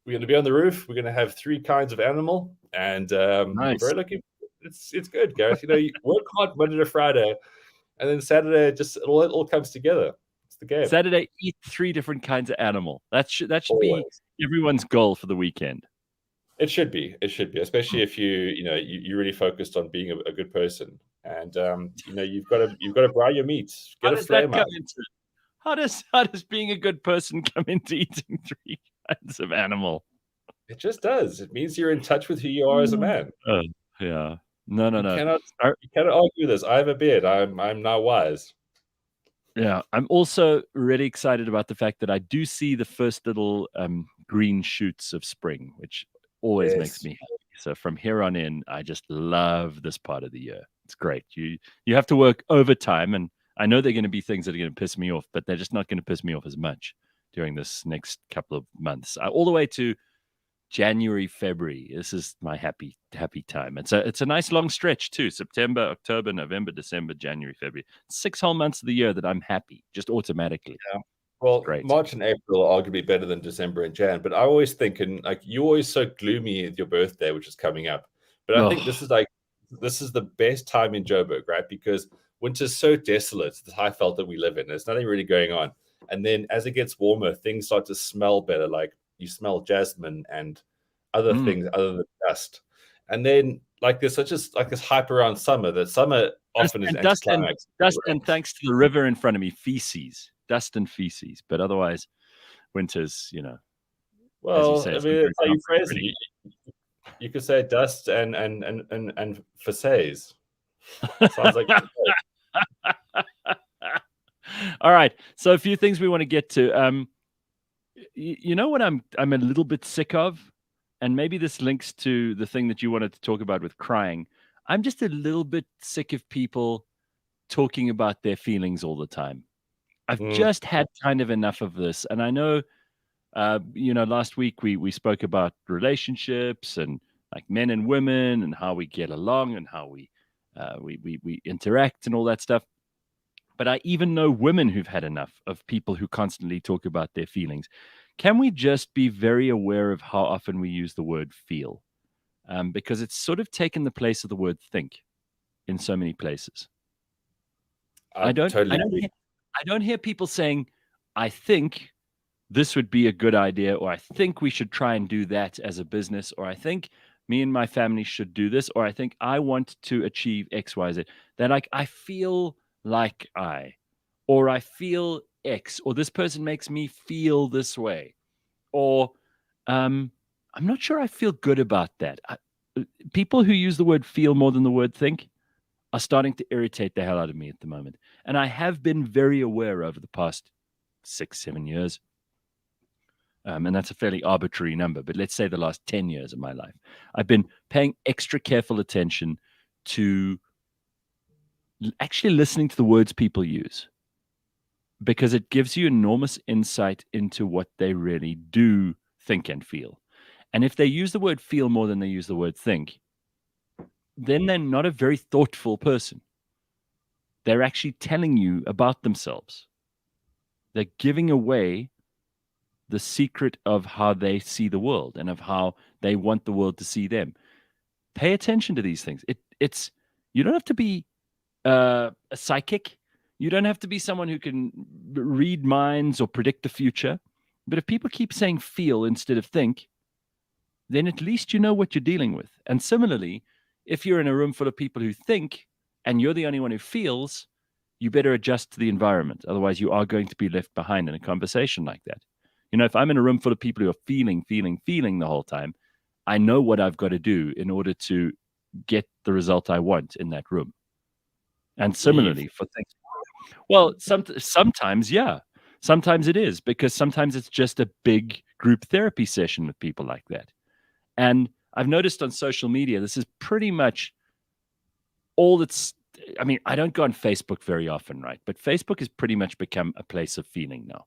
We're going to be on the roof. We're going to have 3 kinds of animal, and nice. We're very lucky. It's good, Gareth. You work hard Monday to Friday, and then Saturday it all comes together. It's the game. Saturday, eat 3 different kinds of animal. That should be everyone's goal for the weekend. It should be, especially if you really focused on being a good person, and you've got to braai your meat. Get a flame out. How does being a good person come into eating 3? handsome animal. It just does. It means you're in touch with who you are as a man. Yeah. No. You cannot argue this. I have a beard. I'm now wise. Yeah, I'm also really excited about the fact that I do see the first little green shoots of spring, which always makes me happy. So from here on in, I just love this part of the year. It's great. You have to work overtime, and I know they're going to be things that are going to piss me off, but they're just not going to piss me off as much during this next couple of months, all the way to January, February. This is my happy time. It's a nice long stretch too. September, October, November, December, January, February. 6 whole months of the year that I'm happy, just automatically. Yeah. Well, March and April are arguably better than December and Jan, but I always think, and like you're always so gloomy at your birthday, which is coming up. But I think this is the best time in Joburg, right? Because winter's so desolate, the high felt that we live in. There's nothing really going on. And then as it gets warmer, things start to smell better. Like you smell jasmine and other things other than dust. And then like there's such as like this hype around summer that summer often is dust and thanks to the river in front of me, feces. Dust and feces, but otherwise, winter's, Well, as you say, I mean, it's how you phrase it. You could say dust and feces. Sounds like. All right, so a few things we want to get to. You know what I'm a little bit sick of, and maybe this links to the thing that you wanted to talk about with crying. I'm just a little bit sick of people talking about their feelings all the time. I've just had kind of enough of this. And I know, last week we spoke about relationships and like men and women and how we get along and how we interact and all that stuff. But I even know women who've had enough of people who constantly talk about their feelings. Can we just be very aware of how often we use the word feel? Because it's sort of taken the place of the word think in so many places. I don't hear people saying, I think this would be a good idea, or I think we should try and do that as a business, or I think me and my family should do this, or I think I want to achieve X, Y, Z. They're like, I feel like or I feel X, or this person makes me feel this way, or I'm not sure I feel good about that. People who use the word feel more than the word think are starting to irritate the hell out of me at the moment. And I have been very aware over the past 6-7 years. And that's a fairly arbitrary number, but let's say the last 10 years of my life, I've been paying extra careful attention to actually listening to the words people use, because it gives you enormous insight into what they really do think and feel. And if they use the word feel more than they use the word think, then they're not a very thoughtful person. They're actually telling you about themselves. They're giving away the secret of how they see the world and of how they want the world to see them. Pay attention to these things. It's you don't have to be a psychic. You don't have to be someone who can read minds or predict the future. But if people keep saying feel instead of think, then at least you know what you're dealing with. And similarly, if you're in a room full of people who think and you're the only one who feels, you better adjust to the environment. Otherwise, you are going to be left behind in a conversation like that. If I'm in a room full of people who are feeling the whole time, I know what I've got to do in order to get the result I want in that room. And similarly for things. Well, sometimes, yeah. Sometimes it is, because sometimes it's just a big group therapy session with people like that. And I've noticed on social media, this is pretty much all that's, I don't go on Facebook very often, right? But Facebook has pretty much become a place of feeling now.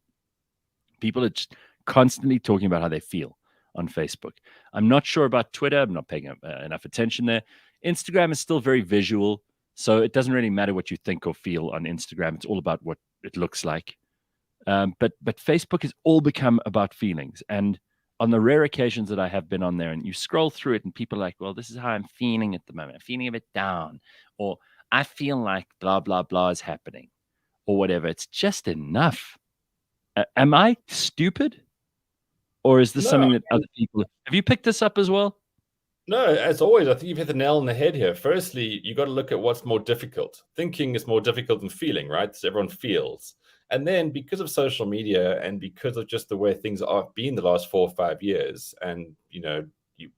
People are just constantly talking about how they feel on Facebook. I'm not sure about Twitter. I'm not paying enough attention there. Instagram is still very visual, so it doesn't really matter what you think or feel on Instagram. It's all about what it looks like. But Facebook has all become about feelings. And on the rare occasions that I have been on there and you scroll through it and people are like, well, this is how I'm feeling at the moment. I'm feeling a bit down, or I feel like blah, blah, blah is happening, or whatever. It's just enough. Am I stupid? Or is this something that other people... Have you picked this up as well? No, as always, I think you've hit the nail on the head here. Firstly, you got to look at what's more difficult. Thinking is more difficult than feeling, right? So everyone feels. And then because of social media and because of just the way things are been the last 4 or 5 years, and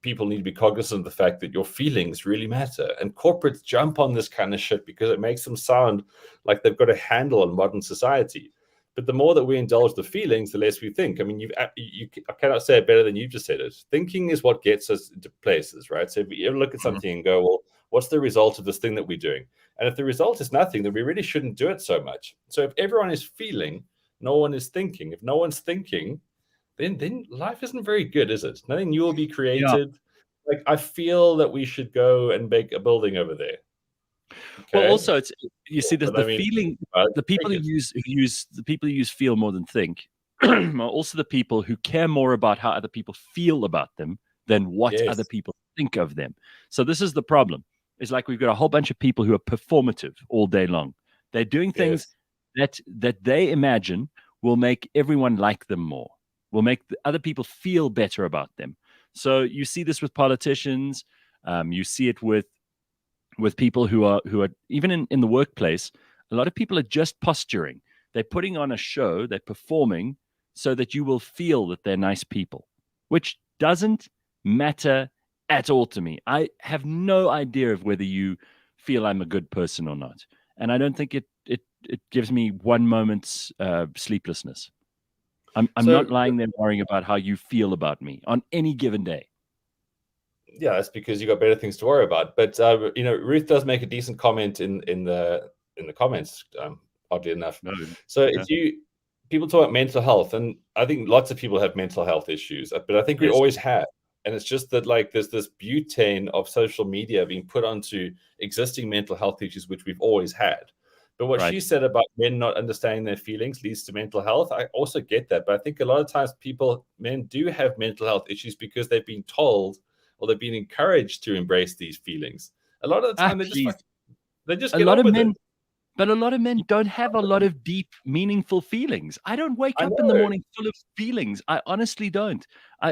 people need to be cognizant of the fact that your feelings really matter. And corporates jump on this kind of shit because it makes them sound like they've got a handle on modern society. But the more that we indulge the feelings, the less we think. I mean, I cannot say it better than you just said it. Thinking is what gets us into places, right? So if you ever look at something and go, well, what's the result of this thing that we're doing? And if the result is nothing, then we really shouldn't do it so much. So if everyone is feeling, no one is thinking. If no one's thinking, then life isn't very good, is it? Nothing new will be created. Yeah. Like, I feel that we should go and make a building over there. Okay? Well, also, it's feeling. The people who use feel more than think are also the people who care more about how other people feel about them than what other people think of them. So this is the problem. It's like we've got a whole bunch of people who are performative all day long. They're doing things that they imagine will make everyone like them more, will make the other people feel better about them. So you see this with politicians. You see it with people who are even in the workplace. A lot of people are just posturing. They're putting on a show. They're performing so that you will feel that they're nice people, which doesn't matter at all to me. I have no idea of whether you feel I'm a good person or not, and I don't think it gives me one moment's sleeplessness. I'm not lying there worrying about how you feel about me on any given day. Yeah, that's because you got better things to worry about. But Ruth does make a decent comment in the comments, oddly enough. No. So people talk about mental health, and I think lots of people have mental health issues, but I think we always have. And it's just that, like, there's this butane of social media being put onto existing mental health issues, which we've always had. But what she said about men not understanding their feelings leads to mental health, I also get that. But I think a lot of times men do have mental health issues because they've been told or they've been encouraged to embrace these feelings. A lot of the time, they just get on with it. But a lot of men don't have a lot of deep, meaningful feelings. I don't wake up in the morning full of feelings. I honestly don't.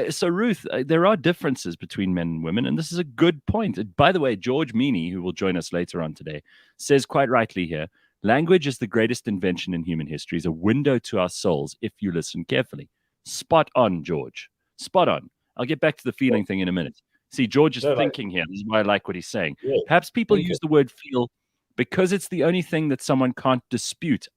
So, Ruth, there are differences between men and women, and this is a good point. By the way, George Mienie, who will join us later on today, says quite rightly here, language is the greatest invention in human history. It's a window to our souls if you listen carefully. Spot on, George. Spot on. I'll get back to the feeling thing in a minute. See, George is thinking here. This is why I like what he's saying. Yeah. Perhaps people use the word feel because it's the only thing that someone can't dispute.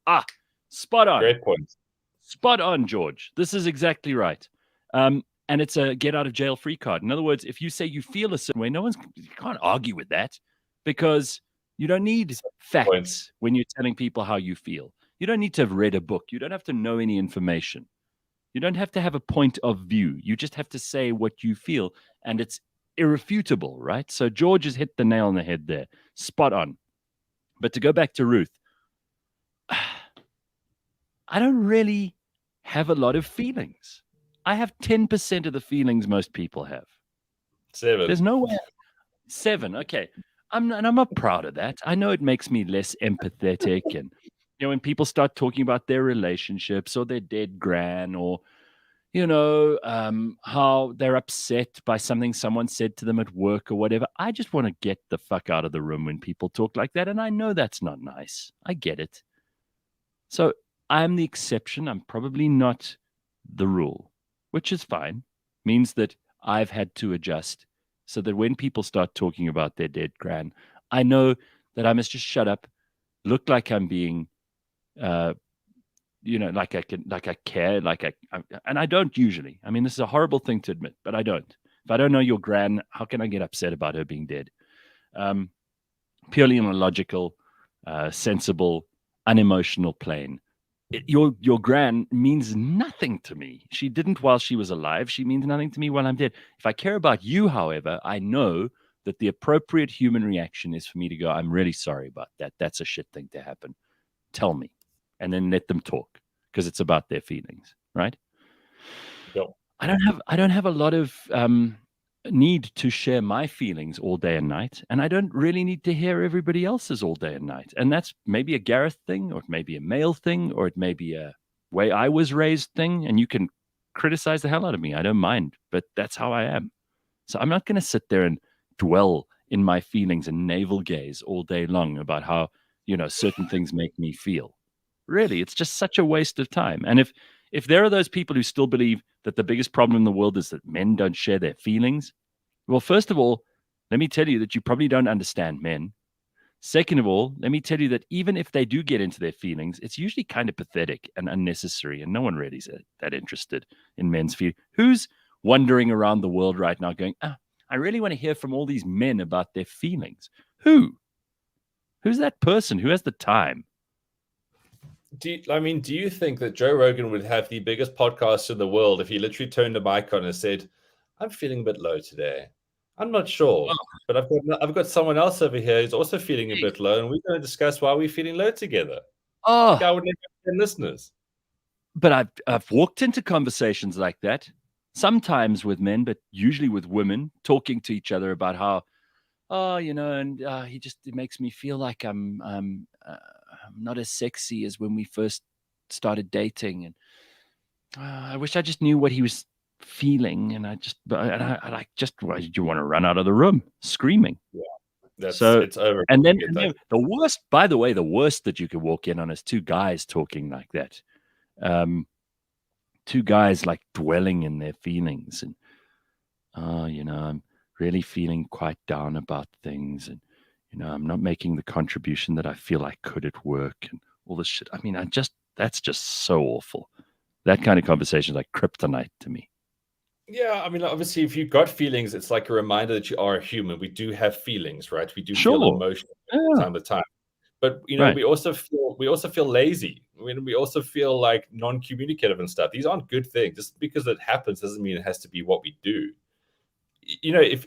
Spot on. Great point. Spot on, George. This is exactly right. And it's a get out of jail free card. In other words, if you say you feel a certain way, you can't argue with that because you don't need facts when you're telling people how you feel. You don't need to have read a book. You don't have to know any information. You don't have to have a point of view. You just have to say what you feel, and it's irrefutable, right? So George has hit the nail on the head there. Spot on. But to go back to Ruth, I don't really have a lot of feelings. I have 10% of the feelings most people have. 7. There's no way. 7. Okay. I'm not proud of that. I know it makes me less empathetic. And, when people start talking about their relationships or their dead gran or, how they're upset by something someone said to them at work or whatever. I just want to get the fuck out of the room when people talk like that. And I know that's not nice. I get it. So I'm the exception. I'm probably not the rule, which is fine. Means that I've had to adjust so that when people start talking about their dead gran, I know that I must just shut up, look like I'm being, like I care, and I don't usually. I mean, this is a horrible thing to admit, but I don't. If I don't know your gran, how can I get upset about her being dead? Purely on a logical, sensible, unemotional plane. Your gran means nothing to me. She didn't while she was alive. She means nothing to me while I'm dead. If I care about you, however, I know that the appropriate human reaction is for me to go, I'm really sorry about that. That's a shit thing to happen. Tell me. And then let them talk because it's about their feelings, right? Yep. I don't have a lot of need to share my feelings all day and night, and I don't really need to hear everybody else's all day and night. And that's maybe a Gareth thing, or it may be a male thing, or it may be a way I was raised thing. And you can criticize the hell out of me. I don't mind, but that's how I am. So I'm not going to sit there and dwell in my feelings and navel gaze all day long about how certain things make me feel. Really, it's just such a waste of time. And if there are those people who still believe that the biggest problem in the world is that men don't share their feelings, well, first of all, let me tell you that you probably don't understand men. Second of all, let me tell you that even if they do get into their feelings, it's usually kind of pathetic and unnecessary, and no one really is that interested in men's feelings. Who's wandering around the world right now going, I really want to hear from all these men about their feelings? Who? Who's that person? Who has the time? Do you think that Joe Rogan would have the biggest podcast in the world if he literally turned a mic on and said, I'm feeling a bit low today. I'm not sure, but I've got someone else over here who's also feeling a bit low, and we're going to discuss why we're feeling low together. Oh, I would never have listeners. But I've walked into conversations like that, sometimes with men, but usually with women, talking to each other about how, it makes me feel like I'm not as sexy as when we first started dating, and I wish I just knew what he was feeling, and I you want to run out of the room screaming. Yeah, it's over. And then the worst, by the way, the worst that you could walk in on is two guys talking like that. Two guys like dwelling in their feelings and, I'm really feeling quite down about things, and I'm not making the contribution that I feel I could at work, and all this shit. I mean, that's just so awful. That kind of conversation is like kryptonite to me. Yeah, I mean, obviously, if you've got feelings, it's like a reminder that you are a human. We do have feelings, right? We do feel emotions time to time. But Right. we also feel lazy. We also feel like non-communicative and stuff. These aren't good things. Just because it happens doesn't mean it has to be what we do. If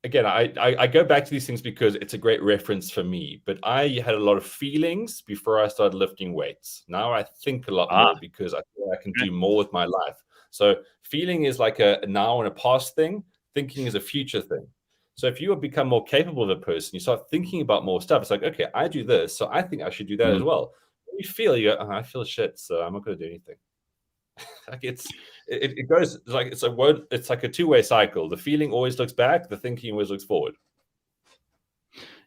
again, I go back to these things because it's a great reference for me. But I had a lot of feelings before I started lifting weights. Now I think a lot more because I feel I can do more with my life. So feeling is like a now and a past thing. Thinking is a future thing. So if you become more capable of a person, you start thinking about more stuff. It's like, okay, I do this, so I think I should do that as well. When you feel, you go, I feel shit, so I'm not going to do anything. Like it goes like it's like a two-way cycle. The feeling always looks back, the thinking always looks forward.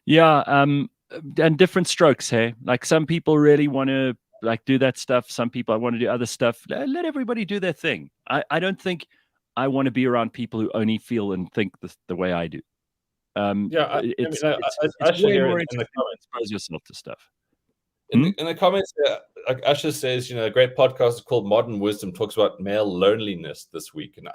Yeah, and different strokes, hey. Like some people really want to like do that stuff. Some people want to do other stuff. Let everybody do their thing. I don't think I want to be around people who only feel and think the way I do. It's way more interesting to expose yourself to stuff. In the comments, like Usher says, a great podcast called Modern Wisdom talks about male loneliness this week. And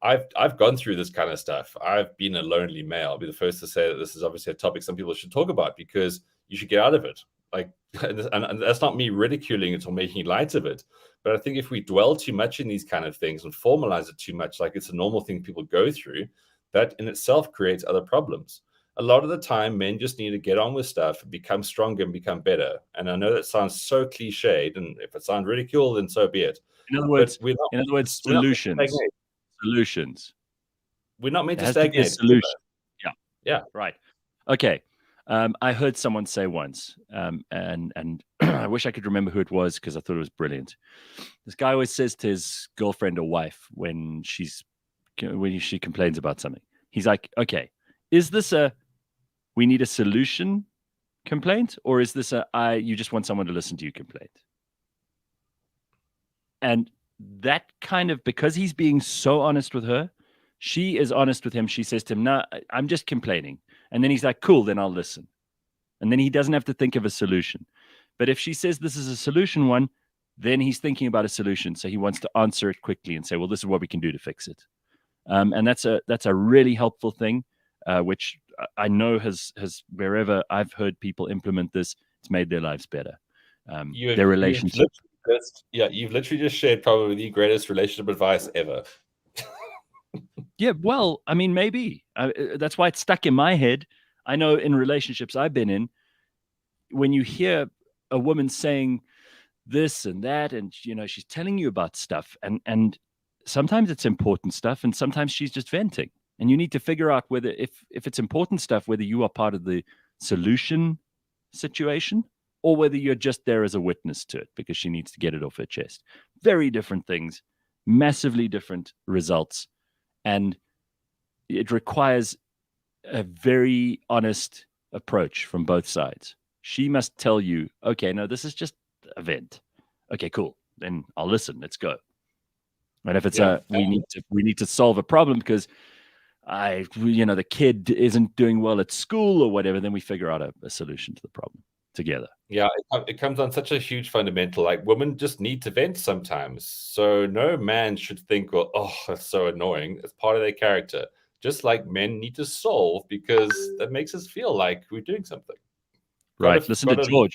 I've gone through this kind of stuff. I've been a lonely male. I'll be the first to say that this is obviously a topic some people should talk about because you should get out of it. Like, and that's not me ridiculing it or making light of it. But I think if we dwell too much in these kind of things and formalize it too much, like it's a normal thing people go through, that in itself creates other problems. A lot of the time, men just need to get on with stuff, become stronger, and become better. And I know that sounds so cliched, and if it sounds ridicule, then so be it. In other words, solutions. Solutions. We're not meant to stagnate. To be a solution. Yeah. Right. Okay. I heard someone say once, and I wish I could remember who it was because I thought it was brilliant. This guy always says to his girlfriend or wife when she complains about something, he's like, "Okay, is this we need a solution complaint, or is this you just want someone to listen to you complaint?" And that kind of, because he's being so honest with her, she is honest with him. She says to him, "No, I'm just complaining." And then he's like, "Cool, then I'll listen." And then he doesn't have to think of a solution. But if she says this is a solution one, then he's thinking about a solution. So he wants to answer it quickly and say, well, this is what we can do to fix it. And that's a really helpful thing, which I know has wherever I've heard people implement this, it's made their lives better. Their relationship. You've literally just shared probably the greatest relationship advice ever. Yeah, well, I mean, maybe. That's why it's stuck in my head. I know in relationships I've been in, when you hear a woman saying this and that, and she's telling you about stuff, and sometimes it's important stuff, and sometimes she's just venting. And you need to figure out whether, if it's important stuff, whether you are part of the solution situation or whether you're just there as a witness to it because she needs to get it off her chest. Very different things, massively different results. And it requires a very honest approach from both sides. She must tell you, okay, no, this is just an event. Okay, cool. Then I'll listen. Let's go. And if it's we need to solve a problem because the kid isn't doing well at school or whatever, then we figure out a solution to the problem together. Yeah, it comes on such a huge fundamental. Like, women just need to vent sometimes. So no man should think, well, oh, that's so annoying. It's part of their character. Just like men need to solve because that makes us feel like we're doing something. Right. Listen to George.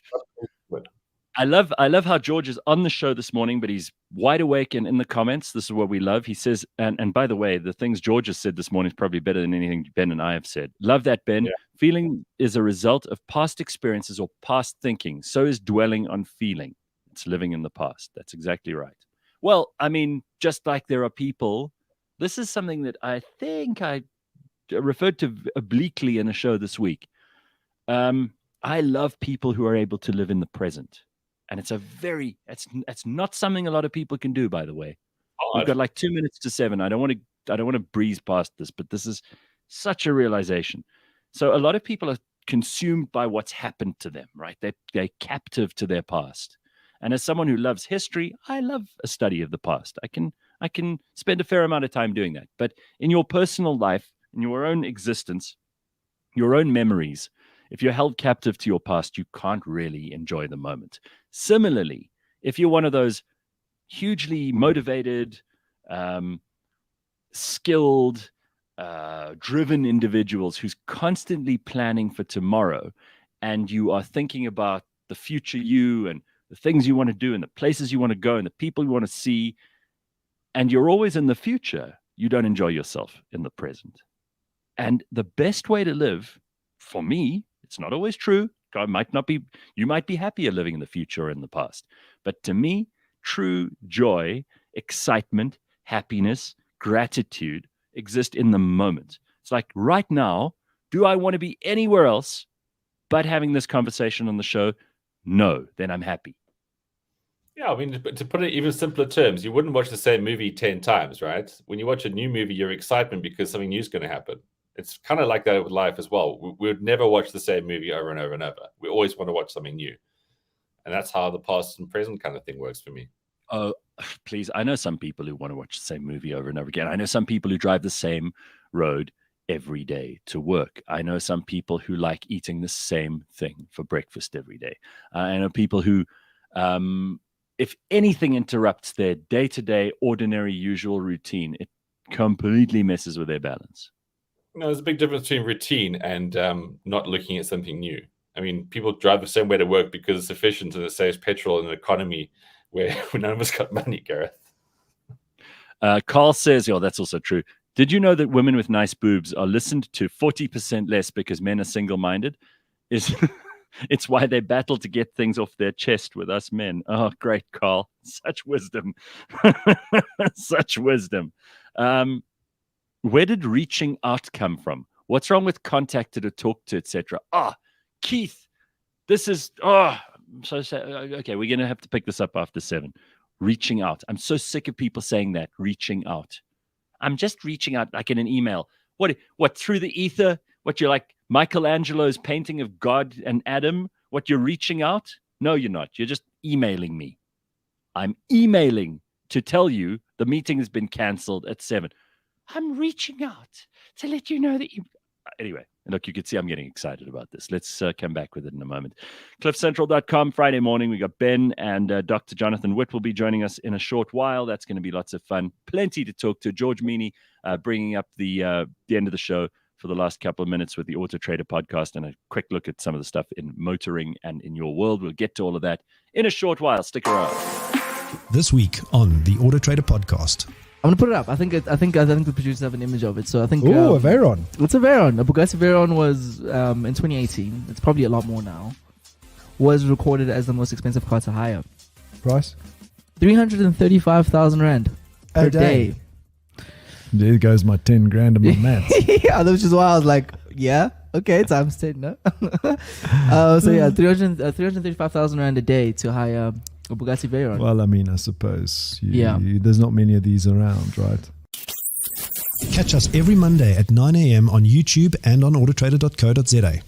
I love how George is on the show this morning, but he's wide awake and in the comments. This is what we love. He says, and by the way, the things George has said this morning is probably better than anything Ben and I have said. Love that, Ben. Yeah. Feeling is a result of past experiences or past thinking. So is dwelling on feeling. It's living in the past. That's exactly right. Well, I mean, just like there are people, this is something that I think I referred to obliquely in a show this week. I love people who are able to live in the present. And it's not something a lot of people can do, by the way. We've got like 2 minutes to 7. I don't want to breeze past this, but this is such a realization. So a lot of people are consumed by what's happened to them, right? They're captive to their past. And as someone who loves history, I love a study of the past. I can spend a fair amount of time doing that. But in your personal life, in your own existence, your own memories, if you're held captive to your past, you can't really enjoy the moment. Similarly, if you're one of those hugely motivated, skilled, driven individuals who's constantly planning for tomorrow, and you are thinking about the future you and the things you want to do and the places you want to go and the people you want to see, and you're always in the future, you don't enjoy yourself in the present. And the best way to live, for me, it's not always true. You might be happier living in the future or in the past. But to me, true joy, excitement, happiness, gratitude exist in the moment. It's like right now, do I want to be anywhere else but having this conversation on the show? No, then I'm happy. Yeah, I mean, to put it even simpler terms, you wouldn't watch the same movie 10 times, right? When you watch a new movie, you're excited because something new is going to happen. It's kind of like that with life as well. We would never watch the same movie over and over and over. We always want to watch something new. And that's how the past and present kind of thing works for me. Oh, please. I know some people who want to watch the same movie over and over again. I know some people who drive the same road every day to work. I know some people who like eating the same thing for breakfast every day. I know people who, if anything interrupts their day-to-day, ordinary, usual routine, it completely messes with their balance. No, there's a big difference between routine and not looking at something new. I mean, people drive the same way to work because it's efficient and it saves petrol in an economy where none of us got money, Gareth. Carl says, that's also true. Did you know that women with nice boobs are listened to 40% less because men are single-minded? It's why they battle to get things off their chest with us men. Oh, great, Carl. Such wisdom. Such wisdom. Where did reaching out come from? What's wrong with contacted or talked to, etc.? Keith, this is, I'm so sad. Okay, we're going to have to pick this up after 7. Reaching out. I'm so sick of people saying that, reaching out. I'm just reaching out like in an email. What through the ether? What, you're like Michelangelo's painting of God and Adam? What, you're reaching out? No, you're not. You're just emailing me. I'm emailing to tell you the meeting has been canceled at 7. I'm reaching out to let you know that you... Anyway, look, you can see I'm getting excited about this. Let's come back with it in a moment. CliffCentral.com, Friday morning. We got Ben and Dr. Jonathan Witt will be joining us in a short while. That's going to be lots of fun. Plenty to talk to. George Mienie bringing up the end of the show for the last couple of minutes with the Auto Trader podcast and a quick look at some of the stuff in motoring and in your world. We'll get to all of that in a short while. Stick around. This week on the Auto Trader podcast. I'm gonna put it up. I think the producers have an image of it. So I think. A Veyron. It's a Veyron. A Bugatti Veyron was in 2018. It's probably a lot more now. Was recorded as the most expensive car to hire. Price? 335,000 rand per day. There goes my 10 grand of my maths. Yeah, which is why I was like, yeah, okay, times 10, no? So yeah, 335,000 rand a day to hire a Bugatti Veyron. Well, I mean, I suppose there's not many of these around, right? Catch us every Monday at 9 a.m. on YouTube and on autotrader.co.za.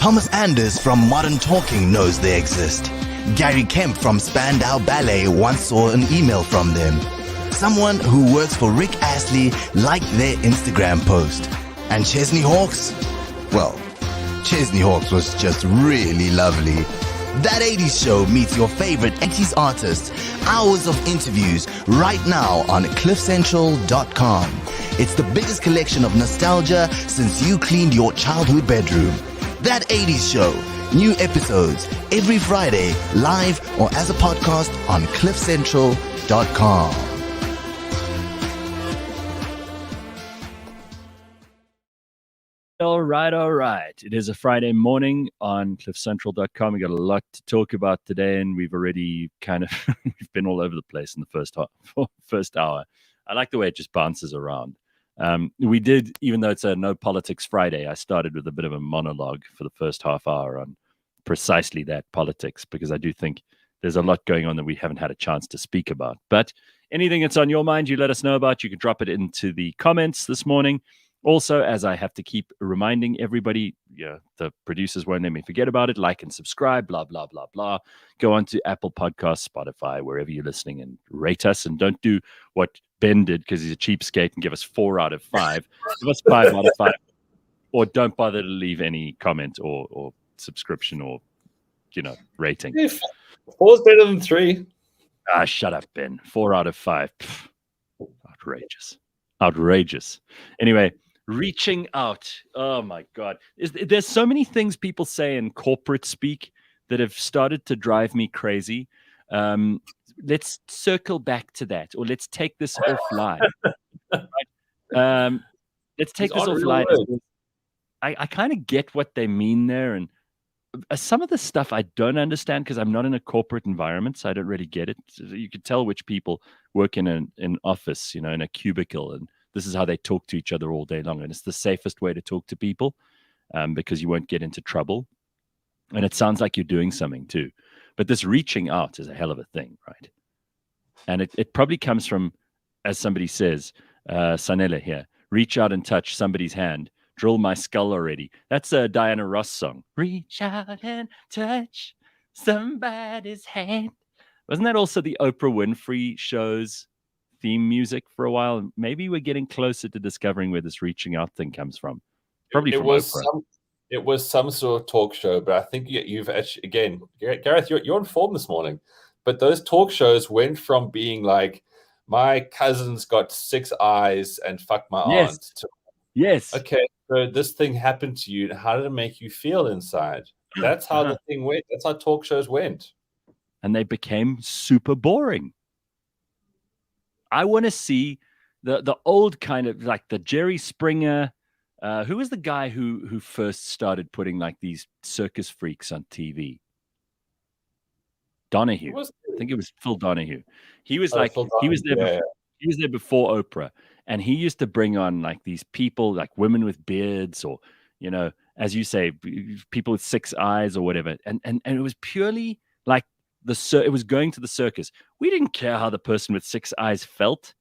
Thomas Anders from Modern Talking knows they exist. Gary Kemp from Spandau Ballet once saw an email from them. Someone who works for Rick Astley liked their Instagram post. And Chesney Hawkes? Well, Chesney Hawkes was just really lovely. That 80s Show meets your favorite 80s artists. Hours of interviews right now on cliffcentral.com. It's the biggest collection of nostalgia since you cleaned your childhood bedroom. That 80s Show. New episodes every Friday, live or as a podcast on cliffcentral.com. All right. It is a Friday morning on cliffcentral.com. We got a lot to talk about today, and we've already we've been all over the place in the first hour. I like the way it just bounces around. We did, even though it's a No Politics Friday, I started with a bit of a monologue for the first half hour on precisely that, politics, because I do think there's a lot going on that we haven't had a chance to speak about. But anything that's on your mind, you let us know about. You can drop it into the comments this morning. Also, as I have to keep reminding everybody, the producers won't let me forget about it. Like and subscribe, blah, blah, blah, blah. Go on to Apple Podcasts, Spotify, wherever you're listening, and rate us. And don't do what Ben did, because he's a cheapskate, and give us 4 out of 5. Give us 5 out of 5. Or don't bother to leave any comment or subscription or, rating. 4 is better than 3. Shut up, Ben. 4 out of 5. Outrageous. Anyway, reaching out. Oh my God. There's so many things people say in corporate speak that have started to drive me crazy. Let's circle back to that, or let's take this offline. Let's take this offline. I kind of get what they mean there, and some of the stuff I don't understand because I'm not in a corporate environment, so I don't really get it. You could tell which people work in an office, in a cubicle, and this is how they talk to each other all day long. And it's the safest way to talk to people because you won't get into trouble. And it sounds like you're doing something too. But this reaching out is a hell of a thing, right? And it probably comes from, as somebody says, Sanela here, reach out and touch somebody's hand. Drill my skull already. That's a Diana Ross song. Reach out and touch somebody's hand. Wasn't that also the Oprah Winfrey show's theme music for a while? Maybe we're getting closer to discovering where this reaching out thing comes from. Probably from Oprah. It was some sort of talk show, but I think you've actually, again, Gareth, you're on form this morning. But those talk shows went from being like, my cousin's got 6 eyes and fuck my aunt. To, yes. Okay, so this thing happened to you. How did it make you feel inside? That's how the thing went. That's how talk shows went. And they became super boring. I want to see the old kind of, like the Jerry Springer. Who was the guy who first started putting like these circus freaks on TV? Donahue. I think it was Phil Donahue. He was he was there. He was there before Oprah, and he used to bring on like these people, like women with beards, or as you say, people with 6 eyes or whatever. And it was purely like it was going to the circus. We didn't care how the person with 6 eyes felt.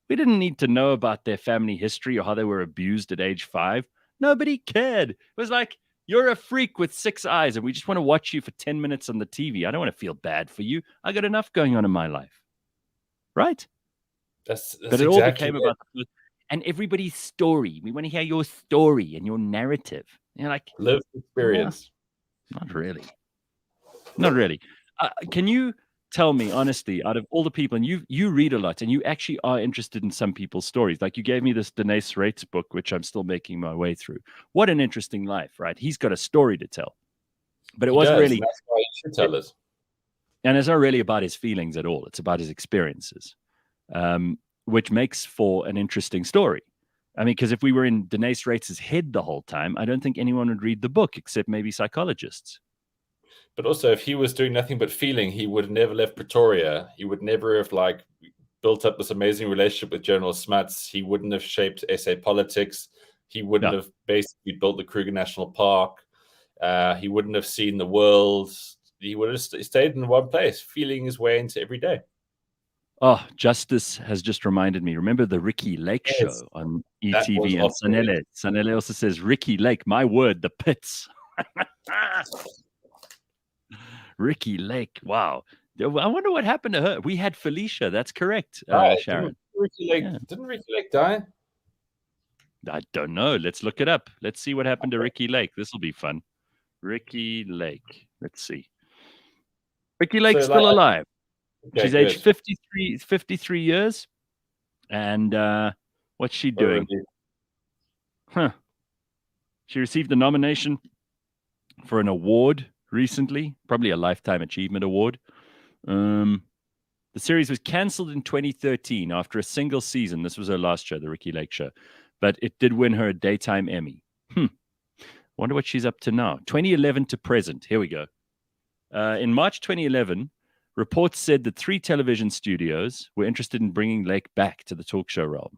We didn't need to know about their family history or how they were abused at age 5. Nobody cared. It was like, you're a freak with 6 eyes, and we just want to watch you for 10 minutes on the TV. I don't want to feel bad for you. I got enough going on in my life. Right? That's but it all became about and everybody's story. We want to hear your story and your narrative. You're like, lived experience. Not really. Not really. Can you tell me honestly, out of all the people, and you read a lot, and you actually are interested in some people's stories. Like you gave me this Denise Rates book, which I'm still making my way through. What an interesting life, right? He's got a story to tell, but it wasn't really. That's why you should tell us. And it's not really about his feelings at all. It's about his experiences, which makes for an interesting story. I mean, because if we were in Denise Rates' head the whole time, I don't think anyone would read the book except maybe psychologists. But also, if he was doing nothing but feeling, he would have never left Pretoria. He would never have built up this amazing relationship with General Smuts. He wouldn't have shaped SA politics. He wouldn't have basically built the Kruger National Park. He wouldn't have seen the world. He would have stayed in one place, feeling his way into every day. Oh, Justice has just reminded me. Remember the Ricki Lake Show on ETV? And Sanele also says, Ricki Lake, my word, the pits. Ricki Lake. Wow. I wonder what happened to her. We had Felicia. That's correct, Sharon. Didn't Ricki Lake die? I don't know. Let's look it up. Let's see what happened to Ricki Lake. This will be fun. Ricki Lake. Let's see. Ricki Lake's still alive. Okay, she's aged 53 years. And what's she doing? She received a nomination for an award recently, probably a Lifetime Achievement Award. The series was canceled in 2013 after a single season. This was her last show, the Ricki Lake Show. But it did win her a Daytime Emmy. Wonder what she's up to now. 2011 to present. Here we go. In March 2011, reports said that 3 television studios were interested in bringing Lake back to the talk show realm.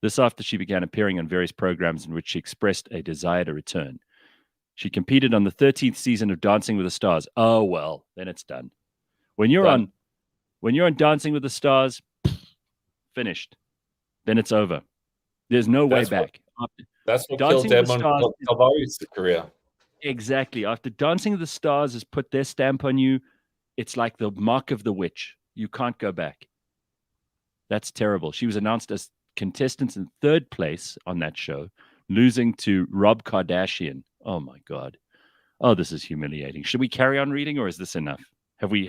This after she began appearing on various programs in which she expressed a desire to return. She competed on the 13th season of Dancing with the Stars. Oh, well, then it's done. When you're on Dancing with the Stars, finished. Then it's over. There's no way back. That's what killed Damon Calvari's career. Exactly. After Dancing with the Stars has put their stamp on you, it's like the mark of the witch. You can't go back. That's terrible. She was announced as contestant in 3rd place on that show, losing to Rob Kardashian. Oh my God. Oh, this is humiliating. Should we carry on reading, or is this enough? Have we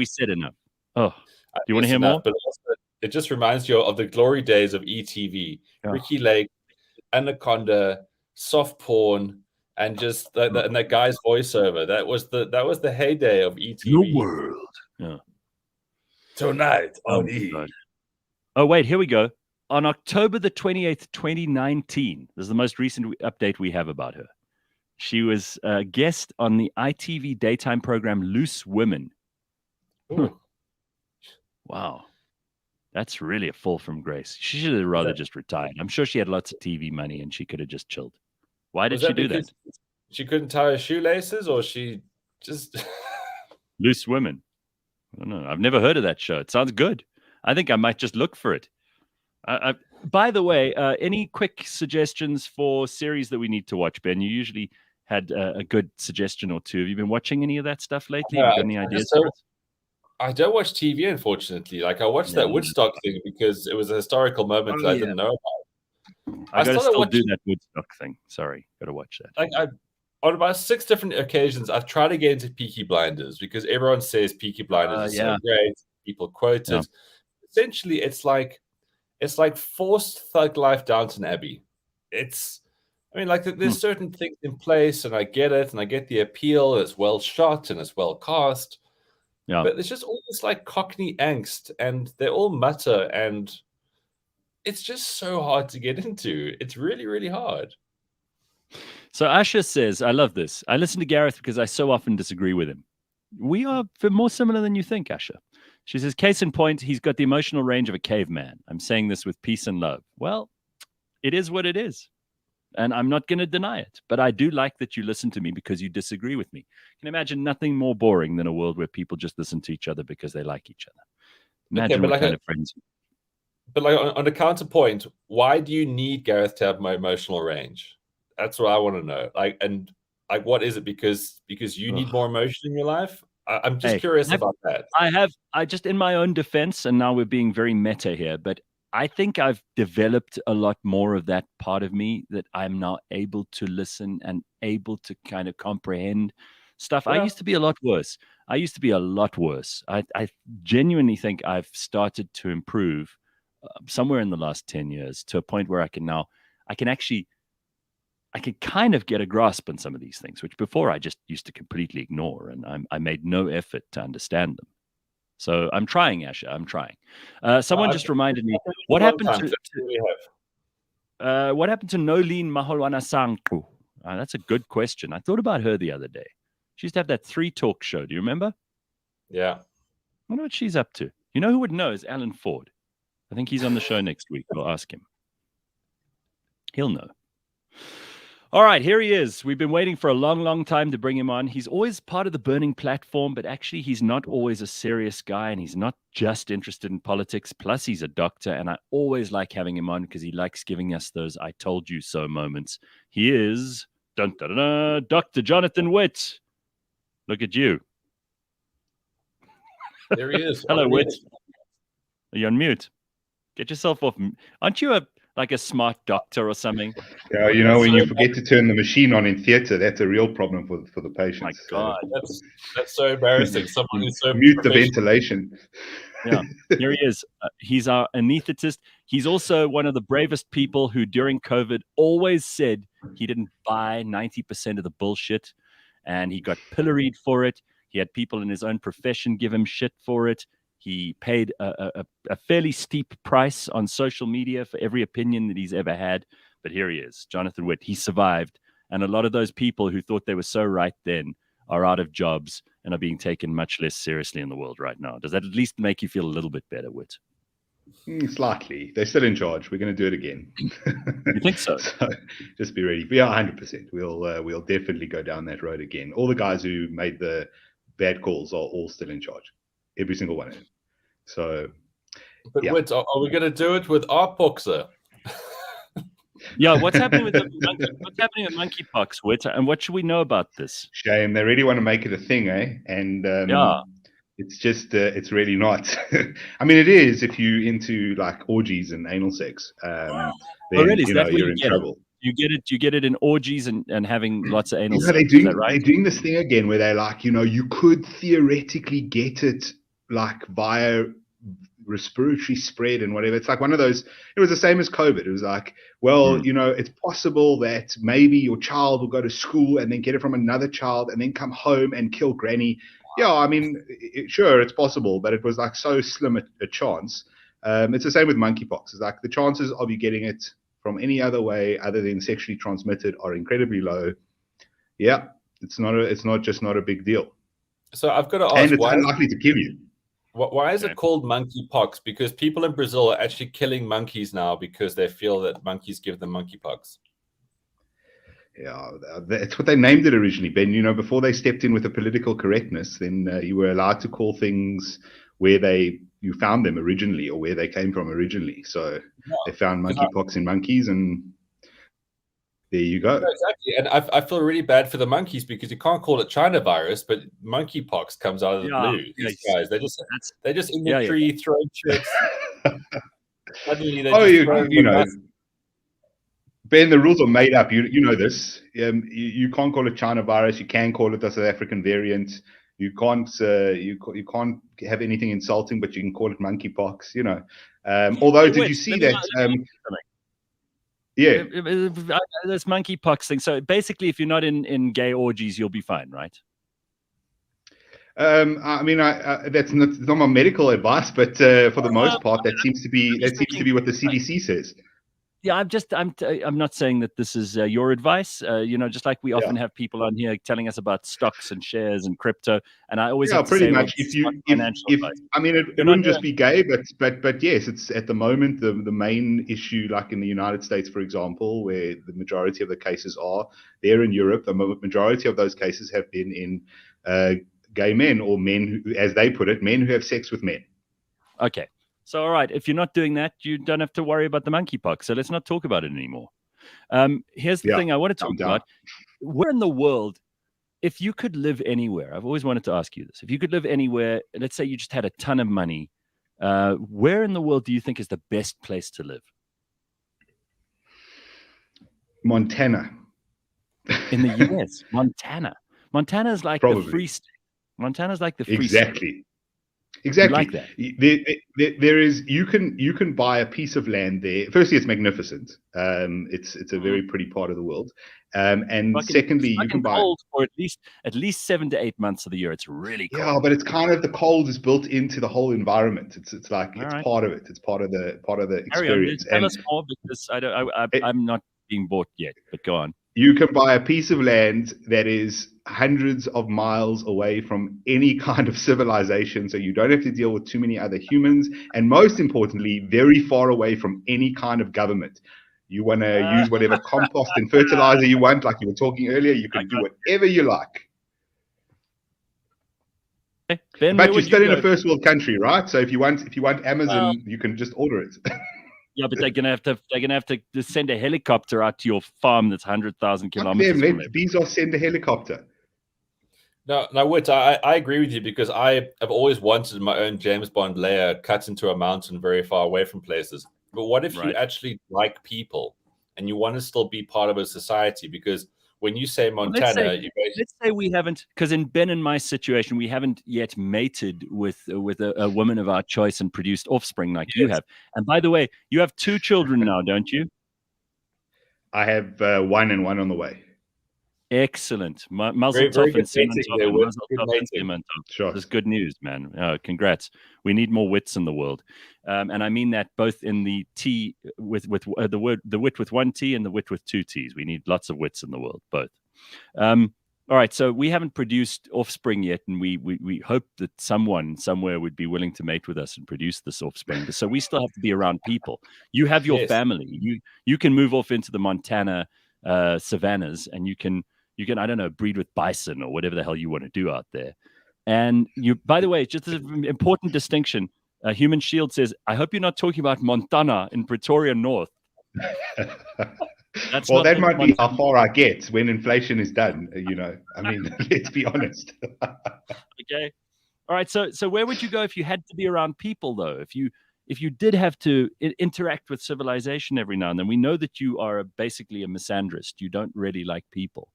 said enough? Oh, do you want to hear more? But also, it just reminds you of the glory days of ETV. Oh. Ricki Lake, Anaconda, soft porn, and just and that guy's voiceover. That was the heyday of ETV. The world. Yeah. Tonight on E. Oh, wait, here we go. On October the 28th, 2019, this is the most recent update we have about her. She was a guest on the ITV daytime program Loose Women. Wow. That's really a fall from grace. She should have rather just retired. I'm sure she had lots of TV money and she could have just chilled. Why did she do that? She couldn't tie her shoelaces, or she just... Loose Women. I don't know. I've never heard of that show. It sounds good. I think I might just look for it. By the way, any quick suggestions for series that we need to watch, Ben? You usually had a good suggestion or two. Have you been watching any of that stuff lately? Have you got any ideas? I don't watch TV, unfortunately. Like, I watched that Woodstock thing because it was a historical moment that I didn't know about. I got to still do that Woodstock thing. Sorry, got to watch that. Like, on about 6 different occasions, I've tried to get into Peaky Blinders because everyone says Peaky Blinders is so great. People quote it. Essentially, it's like forced thug life Downton Abbey. There's certain things in place, and I get it, and I get the appeal. It's well shot and it's well cast. Yeah. But it's just all this like Cockney angst, and they all mutter, and it's just so hard to get into. It's really, really hard. So Asha says, I love this. I listen to Gareth because I so often disagree with him. We are more similar than you think, Asha. She says, case in point, he's got the emotional range of a caveman. I'm saying this with peace and love. Well, it is what it is. And I'm not going to deny it. But I do like that you listen to me because you disagree with me. I can imagine nothing more boring than a world where people just listen to each other because they like each other. Imagine what kind of friends. But like on the counterpoint, why do you need Gareth to have my emotional range? That's what I want to know. What is it? Because you need more emotion in your life? I'm just curious about that. I just, in my own defense, and now we're being very meta here, but I think I've developed a lot more of that part of me that I'm now able to listen and able to kind of comprehend stuff. Yeah. I used to be a lot worse. I genuinely think I've started to improve somewhere in the last 10 years to a point where I can kind of get a grasp on some of these things, which before I just used to completely ignore, and I made no effort to understand them. So I'm trying, Asha. I'm trying. Someone just reminded me, what happened to Nolene Maholwana Sanku? That's a good question. I thought about her the other day. She used to have that 3 Talk show. Do you remember? Yeah. I wonder what she's up to. You know who would know is Alan Ford. I think he's on the show next week. We'll ask him. He'll know. All right, here he is. We've been waiting for a long, long time to bring him on. He's always part of the burning platform, but actually he's not always a serious guy, and he's not just interested in politics. Plus, he's a doctor, and I always like having him on because he likes giving us those I told you so moments. He is Dun, dun, dun, dun. Dr. Jonathan Witt. Look at you. There he is. Hello, Witt. Are you on mute? Get yourself off. Aren't you like a smart doctor or something? Yeah, you know, when you forget to turn the machine on in theatre, that's a real problem for the patients. My God, that's so embarrassing. Someone who's so mute the ventilation. Yeah, here he is. He's our anesthetist. He's also one of the bravest people who, during COVID, always said he didn't buy 90% of the bullshit, and he got pilloried for it. He had people in his own profession give him shit for it. He paid a fairly steep price on social media for every opinion that he's ever had. But here he is, Jonathan Witt. He survived. And a lot of those people who thought they were so right then are out of jobs and are being taken much less seriously in the world right now. Does that at least make you feel a little bit better, Witt? Slightly. They're still in charge. We're going to do it again. You think so? So just be ready. Yeah, 100%. We'll definitely go down that road again. All the guys who made the bad calls are all still in charge. Every single one of them. So, but yeah. Witt, are we going to do it with our boxer? Yeah, what's happening with monkeypox, Witt? And what should we know about this? Shame. They really want to make it a thing, eh? And yeah. It's just, it's really not. I mean, it is if you into like orgies and anal sex. Then, really? You're in trouble. You get it in orgies and having lots of anal sex. They're doing this thing again where they're like, you could theoretically get it like via respiratory spread and whatever. It's like one of those, it was the same as COVID. It was like, well, it's possible that maybe your child will go to school and then get it from another child and then come home and kill granny. Yeah, I mean, sure, it's possible, but it was like so slim a chance. It's the same with monkeypox. It's like the chances of you getting it from any other way other than sexually transmitted are incredibly low. Yeah, it's not a big deal. So I've got to ask, and it's unlikely to kill you. Why is it called monkeypox? Because people in Brazil are actually killing monkeys now because they feel that monkeys give them monkeypox. Yeah, that's what they named it originally, Ben. Before they stepped in with the political correctness, then you were allowed to call things where you found them originally or where they came from originally. So they found monkeypox in monkeys, and there you go. Exactly, and I feel really bad for the monkeys because you can't call it China virus, but monkeypox comes out of the blue. These guys, they're just in the tree throwing chips. Suddenly they Ben, the rules are made up. You know this. You can't call it China virus. You can call it the South African variant. You can't have anything insulting, but you can call it monkeypox. Although, did you see that? Yeah, this monkeypox thing. So basically, if you're not in gay orgies, you'll be fine, right? I mean, that's not my medical advice, but for the most part, that seems to be what the CDC says. Yeah, I'm not saying that this is your advice. Just like we often have people on here telling us about stocks and shares and crypto, and I always have to pretty say, much. I mean, it wouldn't just be gay, but yes, it's at the moment the main issue. Like in the United States, for example, where the majority of the cases are, there in Europe, the majority of those cases have been in gay men or men who, as they put it, men who have sex with men. Okay. So, all right, if you're not doing that, you don't have to worry about the monkeypox. So let's not talk about it anymore. Here's the thing I want to talk about. Where in the world, if you could live anywhere, I've always wanted to ask you this. If you could live anywhere, let's say you just had a ton of money, where in the world do you think is the best place to live? Montana. In the U.S., Montana. Montana is like the free state. Montana's like the free state. Exactly. Like that. There is you can buy a piece of land there. Firstly, it's magnificent. It's a very pretty part of the world. And secondly, you can buy cold for at least 7 to 8 months of the year. It's really cold. Yeah, but it's kind of the cold is built into the whole environment. It's like it's part of it. It's part of the experience. Tell us more because I'm not being bought yet. But go on. You can buy a piece of land that is hundreds of miles away from any kind of civilization, so you don't have to deal with too many other humans, and most importantly, very far away from any kind of government. You want to use whatever compost and fertilizer you want, like you were talking earlier. You can do whatever you like. Ben, but you're still in a first world country, right? So if you want Amazon, you can just order it. Yeah, but they're gonna have to send a helicopter out to your farm that's 100,000 kilometers Let away. Bezos send a helicopter. Now, Witt, I agree with you because I have always wanted my own James Bond lair cut into a mountain very far away from places. But what if you actually like people and you want to still be part of a society? Because when you say Montana, let's say we haven't, because in Ben and my situation, we haven't yet mated with a woman of our choice and produced offspring like you have. And by the way, you have 2 children now, don't you? I have 1 and 1 on the way. Excellent. Mazel tov and Simon Tov. Sure. That's good news, man. Congrats. We need more wits in the world. And I mean that both in the T with the wit with 1 T and the wit with 2 T's. We need lots of wits in the world, both. All right, so we haven't produced offspring yet, and we hope that someone somewhere would be willing to mate with us and produce this offspring. So we still have to be around people. You have your family. You can move off into the Montana savannas, and you can I don't know, breed with bison or whatever the hell you want to do out there. And you, by the way, just an important distinction. Human Shield says, I hope you're not talking about Montana in Pretoria North. Well, that might be how far I get when inflation is done. I mean, let's be honest. Okay. All right. So where would you go if you had to be around people, though? If you did have to interact with civilization every now and then? We know that you are basically a misandrist. You don't really like people.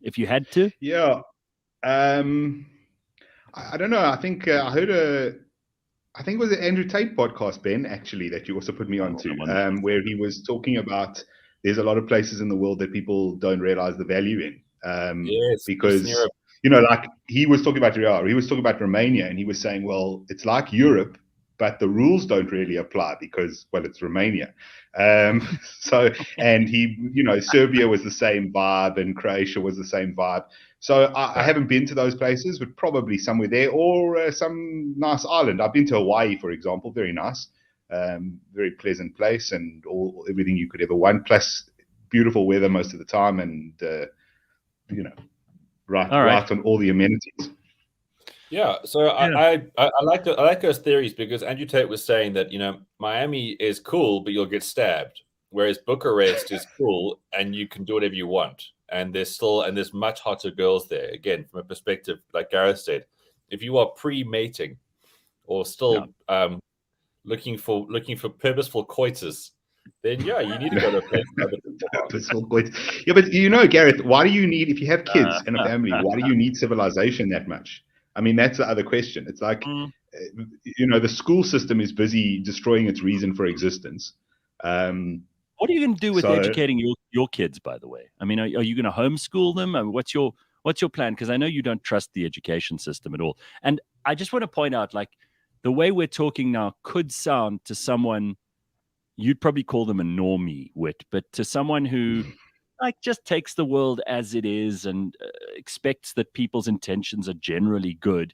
If you had to? Yeah. I don't know. I think I heard I think it was an Andrew Tate podcast, Ben, actually, that you also put me onto, where he was talking about there's a lot of places in the world that people don't realize the value in. Because, like he was talking about Romania, and he was saying, well, it's like Europe, but the rules don't really apply because, well, it's Romania. And he, Serbia was the same vibe and Croatia was the same vibe. So I haven't been to those places, but probably somewhere there or some nice island. I've been to Hawaii, for example, very nice, very pleasant place and everything you could ever want, plus beautiful weather most of the time and, right on all the amenities. Yeah, so I like those theories because Andrew Tate was saying that Miami is cool, but you'll get stabbed, whereas Bucharest is cool and you can do whatever you want, and there's much hotter girls there. Again, from a perspective like Gareth said, if you are pre-mating or still looking for purposeful coitus, then you need to go to a place. Purposeful coitus. Yeah, but Gareth, why do you need, if you have kids and a family, why do you need civilization that much? I mean, that's the other question. It's like, the school system is busy destroying its reason for existence. What are you going to do with educating your kids, by the way? I mean, are you going to homeschool them? I mean, what's your plan? Because I know you don't trust the education system at all. And I just want to point out, like, the way we're talking now could sound to someone, you'd probably call them a normie, Witt, but to someone who just takes the world as it is and expects that people's intentions are generally good,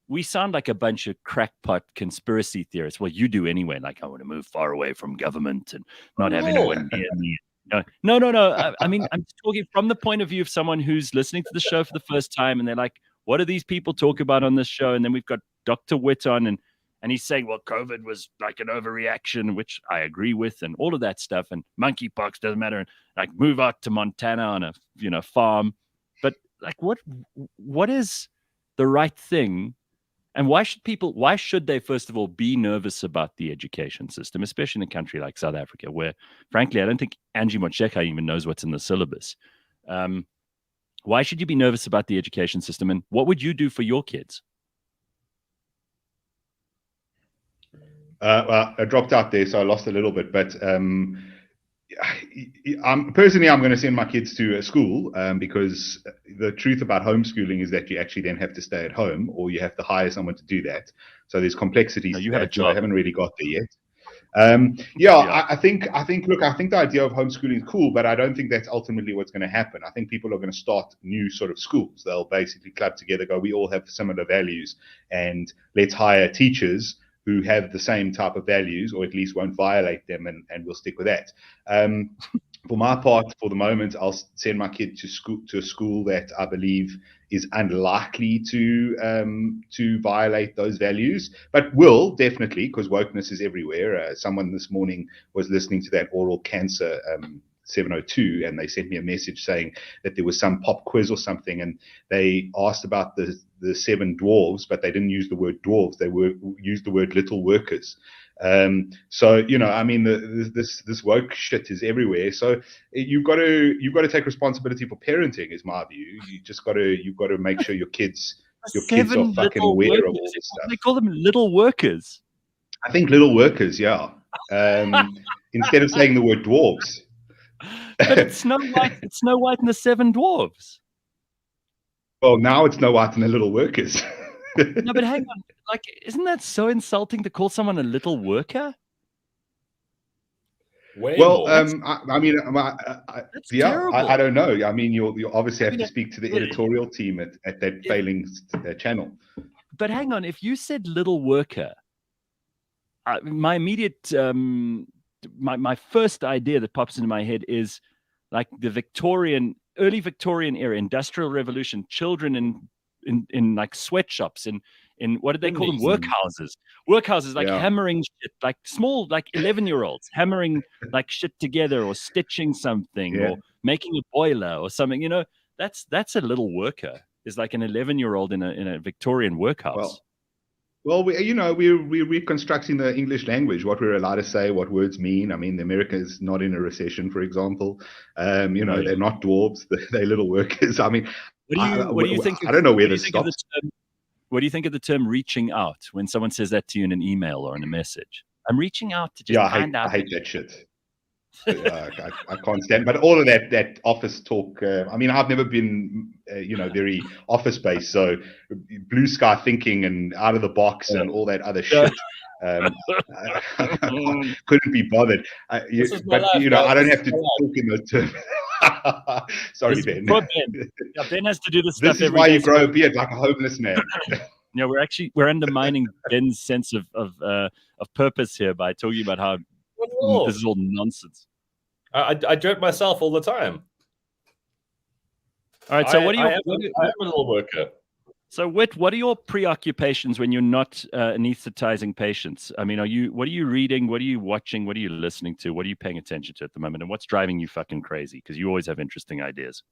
we sound like a bunch of crackpot conspiracy theorists. Well, you do anyway. Like, I want to move far away from government and not have anyone near me. No. I mean, I'm talking from the point of view of someone who's listening to the show for the first time, and they're like, what do these people talk about on this show? And then we've got Dr. Witt on, and he's saying, well, COVID was like an overreaction, which I agree with, and all of that stuff. And monkeypox doesn't matter. And like, move out to Montana on a farm. But like, what is the right thing? And why should they, first of all, be nervous about the education system, especially in a country like South Africa, where, frankly, I don't think Angie Motshekga even knows what's in the syllabus. Why should you be nervous about the education system? And what would you do for your kids? Well, I dropped out there, so I lost a little bit. But I'm going to send my kids to a school because the truth about homeschooling is that you actually then have to stay at home, or you have to hire someone to do that. So there's complexities. No, you have a job. I haven't really got there yet. I think the idea of homeschooling is cool, but I don't think that's ultimately what's going to happen. I think people are going to start new sort of schools. They'll basically club together, go, we all have similar values, and let's hire teachers who have the same type of values, or at least won't violate them, and we'll stick with that. for my part, for the moment, I'll send my kid to a school that I believe is unlikely to violate those values, but will definitely, because wokeness is everywhere. Someone this morning was listening to that oral cancer 702, and they sent me a message saying that there was some pop quiz or something, and they asked about the 7 dwarves, but they didn't use the word dwarves. They used the word little workers. So I mean, this woke shit is everywhere. So you've got to take responsibility for parenting, is my view. You've got to make sure your kids are fucking aware of all this stuff. They call them little workers. I think little workers, yeah. Instead of saying the word dwarves. But it's Snow White. It's Snow White and the 7 dwarves. Well, now it's Snow White and the little workers. No, but hang on. Like, isn't that so insulting to call someone a little worker? Well, I mean, I don't know. I mean, you obviously have to speak to the editorial team at that failing channel. But hang on, if you said little worker, my immediate, my first idea that pops into my head is like the early Victorian era, Industrial Revolution, children in like sweatshops and in what did they call them? Workhouses, like hammering shit, like small, like 11-year-olds hammering like shit together or stitching something or making a boiler or something. That's a little worker. Is like an 11-year-old in a Victorian workhouse. Well, we're reconstructing the English language, what we're allowed to say, what words mean. I mean, America is not in a recession, for example. They're not dwarves; they're little workers. I mean, what do you think? I don't know where this stops. What do you think of the term "reaching out" when someone says that to you in an email or in a message? I'm reaching out to just find out. I hate that shit. I can't stand. But all of that office talk. I mean, I've never been, very office based. So blue sky thinking and out of the box and all that other shit. Couldn't be bothered. I don't have to talk in those terms. Sorry, Ben. Ben has to do this stuff. This is why you grow a beard like a homeless man. We're undermining Ben's sense of purpose here by talking about how this is all nonsense. I joke myself all the time. All right, so I am a little worker. So, Witt, what are your preoccupations when you're not anesthetizing patients? I mean, what are you reading? What are you watching? What are you listening to? What are you paying attention to at the moment? And what's driving you fucking crazy? Because you always have interesting ideas.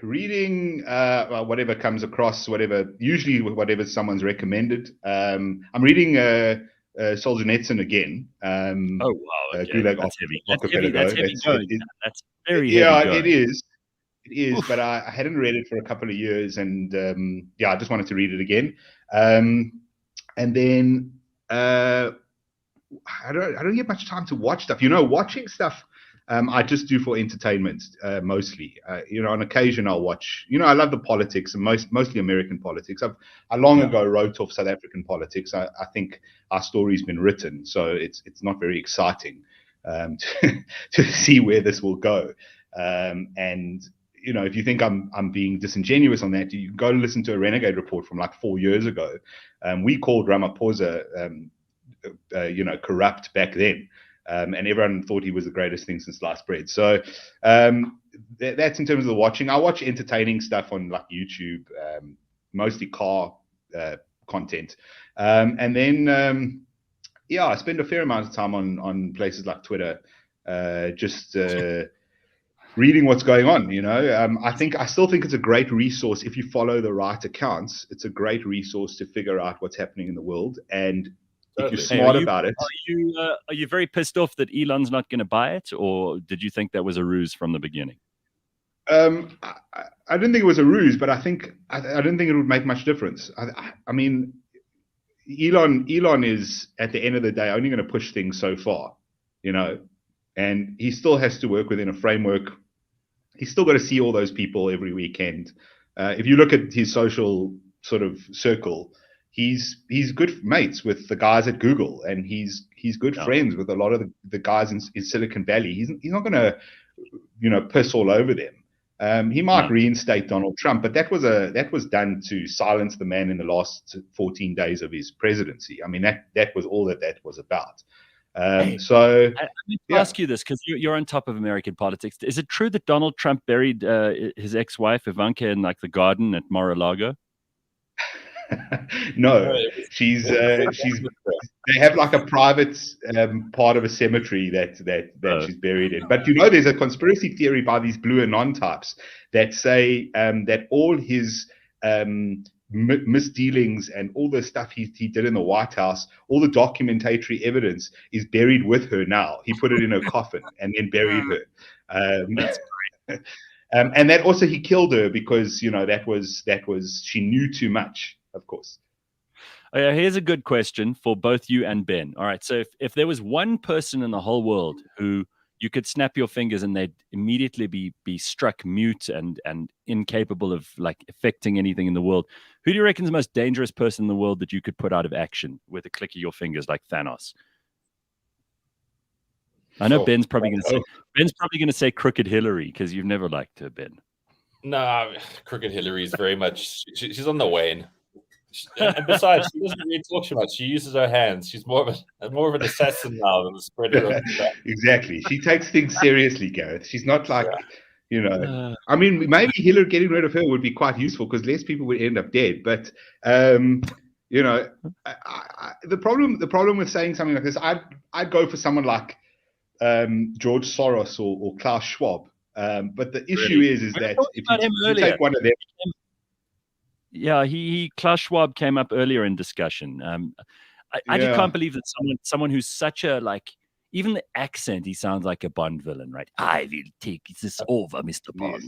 Reading whatever comes across, usually whatever someone's recommended. I'm reading Solzhenitsyn again. Oh wow! Okay. That's heavy. That's very heavy. Yeah, it is. It is, but I hadn't read it for a couple of years, and I just wanted to read it again. And then I don't get much time to watch stuff. Watching stuff. I just do for entertainment mostly. On occasion I'll watch. I love the politics and mostly American politics. I long ago wrote off South African politics. I think our story's been written, so it's not very exciting to see where this will go. And if you think I'm being disingenuous on that, you can go listen to a Renegade report from like 4 years ago. We called Ramaphosa, corrupt back then. And everyone thought he was the greatest thing since sliced bread. So that's in terms of the watching. I watch entertaining stuff on like YouTube, mostly car content. And then, I spend a fair amount of time on places like Twitter, just reading what's going on. I still think it's a great resource if you follow the right accounts. It's a great resource to figure out what's happening in the world. And if you're smart about it. Are you very pissed off that Elon's not going to buy it, or did you think that was a ruse from the beginning? I didn't think it was a ruse, but I didn't think it would make much difference. I mean, Elon is at the end of the day only going to push things so far, and he still has to work within a framework. He's still got to see all those people every weekend. If you look at his social sort of circle, he's good mates with the guys at Google, and he's good friends with a lot of the guys in Silicon Valley. He's not going to, piss all over them. He might reinstate Donald Trump, but that was done to silence the man in the last 14 days of his presidency. I mean, that was all that was about. So I need to ask you this because you're on top of American politics. Is it true that Donald Trump buried his ex-wife Ivanka in like the garden at Mar-a-Lago? No, she's they have like a private part of a cemetery that she's buried in. But there's a conspiracy theory by these blue anon types that say that all his misdealings and all the stuff he did in the White House, all the documentary evidence is buried with her now. He put it in her coffin and then buried her. That's great. And that also he killed her because that was she knew too much, of course. Here's a good question for both you and Ben. All right, so if there was one person in the whole world who you could snap your fingers and they'd immediately be struck mute and incapable of like affecting anything in the world, who do you reckon is the most dangerous person in the world that you could put out of action with a click of your fingers, like Thanos? I know Ben's probably going to say Crooked Hillary because you've never liked her, Ben. No, Crooked Hillary is very much she's on the wane. And besides, she doesn't really talk too much. She uses her hands. She's more of an assassin now than a spreader of stuff. Exactly. She takes things seriously, Gareth. She's not like, I mean, maybe Hillary getting rid of her would be quite useful because less people would end up dead. But the problem with saying something like this, I'd go for someone like George Soros or Klaus Schwab. But the issue is that if you take one of them. Yeah, Klaus Schwab came up earlier in discussion. I just can't believe that someone who's such a even the accent, he sounds like a Bond villain, right? I will take this over, Mr. Bond.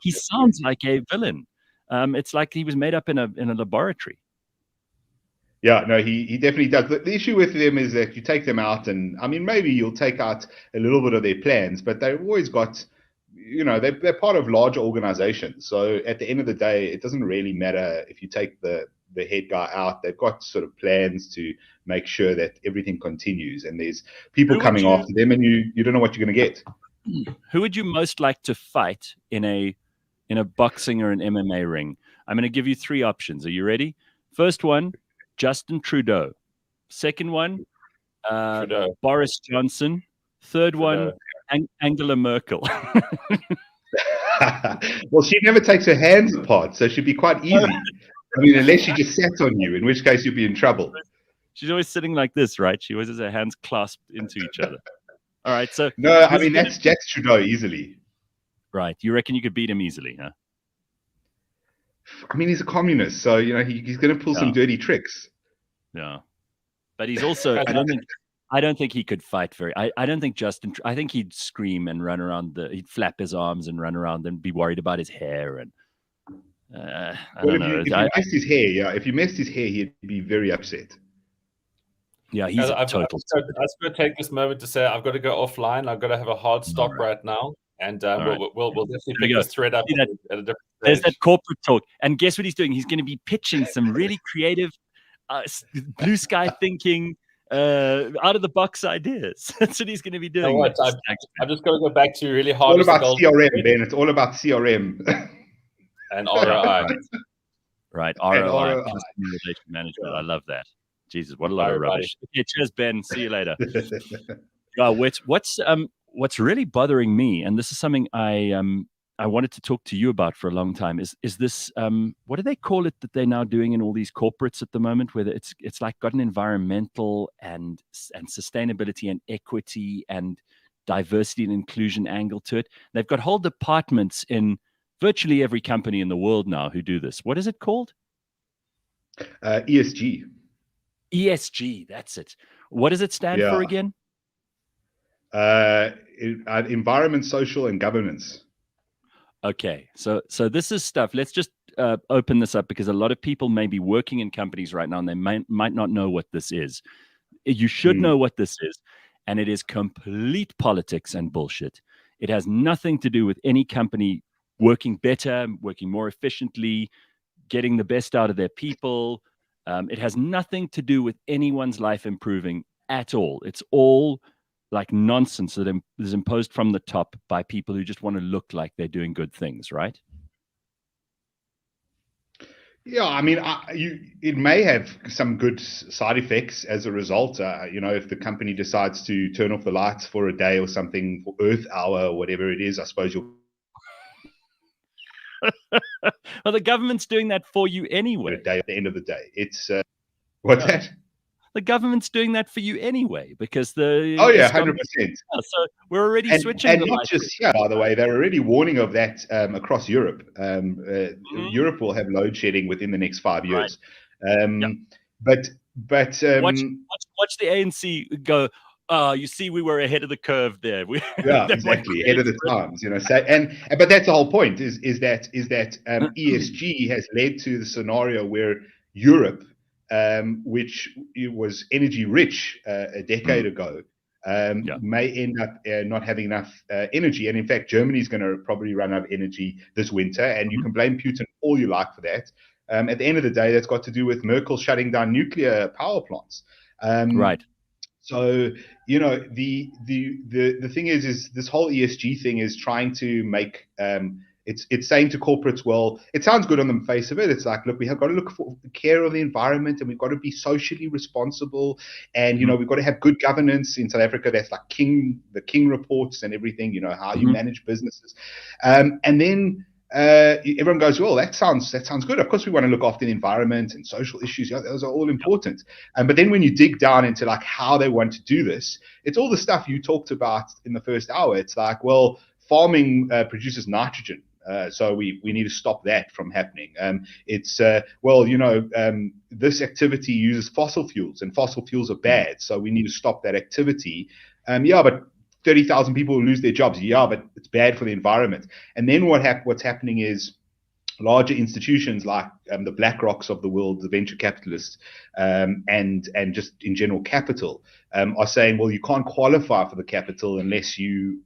He sounds like a villain. It's like he was made up in a laboratory. Yeah, no, he definitely does. The issue with them is that you take them out, and I mean, maybe you'll take out a little bit of their plans, but they've always got. They're part of larger organizations. So at the end of the day, it doesn't really matter if you take the head guy out. They've got sort of plans to make sure that everything continues. And there's people coming after them, and you don't know what you're going to get. Who would you most like to fight in a boxing or an MMA ring? I'm going to give you 3 options. Are you ready? First one, Justin Trudeau. Second one, Boris Johnson. Third one, Angela Merkel. Well, she never takes her hands apart, so she'd be quite easy. I mean, unless she just sat on you, in which case you'd be in trouble. She's always sitting like this, right? She always has her hands clasped into each other. All right, so no, I mean that's Trudeau easily. Right, you reckon you could beat him easily, huh? I mean, he's a communist, so he's going to pull some dirty tricks. Yeah, but he's also. I don't think he could fight very. I don't think Justin. I think he'd scream and run around. He'd flap his arms and run around and be worried about his hair. And I don't know. If you messed his hair, he'd be very upset. Yeah, he's total. I was going to take this moment to say I've got to go offline. I've got to have a hard stop right now, and we'll definitely pick this thread up at a different stage. There's that corporate talk, and guess what he's doing? He's going to be pitching some really creative, blue sky thinking. Out of the box ideas. That's what he's going to be doing. I'm just going to go back to really hard. It's all about CRM, Ben. It's all about CRM and ROI. Right, ROI, customer relation management. I love that. Jesus, what a lot of rubbish. Okay, cheers, Ben. See you later. What's really bothering me, and this is something I wanted to talk to you about for a long time, is this what do they call it that they're now doing in all these corporates at the moment, where it's like got an environmental and sustainability and equity and diversity and inclusion angle to it. They've got whole departments in virtually every company in the world now who do this. What is it called? ESG. ESG, that's it. What does it stand for again? Environment, social, and governance. Okay, so this is stuff. Let's just open this up because a lot of people may be working in companies right now and they might not know what this is. You should know what this is, and it is complete politics and bullshit. It has nothing to do with any company working better, working more efficiently, getting the best out of their people. It has nothing to do with anyone's life improving at all. It's all like nonsense that is imposed from the top by people who just want to look like they're doing good things, right? Yeah, I mean, it may have some good side effects as a result. If the company decides to turn off the lights for a day or something for Earth Hour or whatever it is, I suppose you'll. Well, the government's doing that for you anyway. At the end of the day, it's what's that? The government's doing that for you anyway, because the 100%. So we're already switching. And not just here, by the way, they're already warning of that across Europe. Europe will have load shedding within the next 5 years. Right. But watch the ANC go. You see, we were ahead of the curve there. Exactly, ahead of the times. But that's the whole point. Is that ESG has led to the scenario where Europe, which was energy rich a decade ago, may end up not having enough energy. And in fact, Germany is going to probably run out of energy this winter. And you can blame Putin all you like for that. At the end of the day, that's got to do with Merkel shutting down nuclear power plants. Right. So, the thing is this whole ESG thing is trying to make it's saying to corporates, well, it sounds good on the face of it. It's like, look, we have got to look for the care of the environment, and we've got to be socially responsible, and we've got to have good governance in South Africa. That's like the King reports and everything. How you manage businesses, and then everyone goes, well, that sounds good. Of course, we want to look after the environment and social issues. Yeah, those are all important. But then when you dig down into like how they want to do this, it's all the stuff you talked about in the first hour. It's like, well, farming produces nitrogen. So we need to stop that from happening. This activity uses fossil fuels, and fossil fuels are bad. So we need to stop that activity. But 30,000 people will lose their jobs. Yeah, but it's bad for the environment. And then what's happening is larger institutions like the BlackRocks of the world, the venture capitalists, and just in general capital, are saying, well, you can't qualify for the capital unless you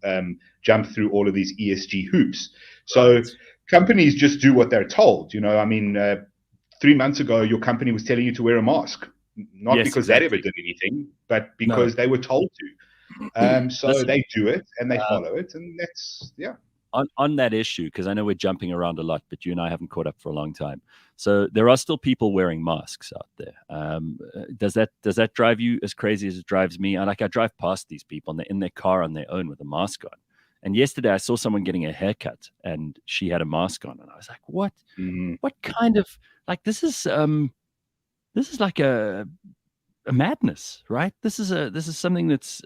jump through all of these ESG hoops. So companies just do what they're told. 3 months ago, your company was telling you to wear a mask, not because they ever did anything, but because they were told to. So they do it and they follow it, and that's On that issue, because I know we're jumping around a lot, but you and I haven't caught up for a long time. So there are still people wearing masks out there. Does that drive you as crazy as it drives me? I drive past these people in their car on their own with a mask on. And yesterday I saw someone getting a haircut and she had a mask on, and I was like, what? What kind of this is like a madness, right? This is something that's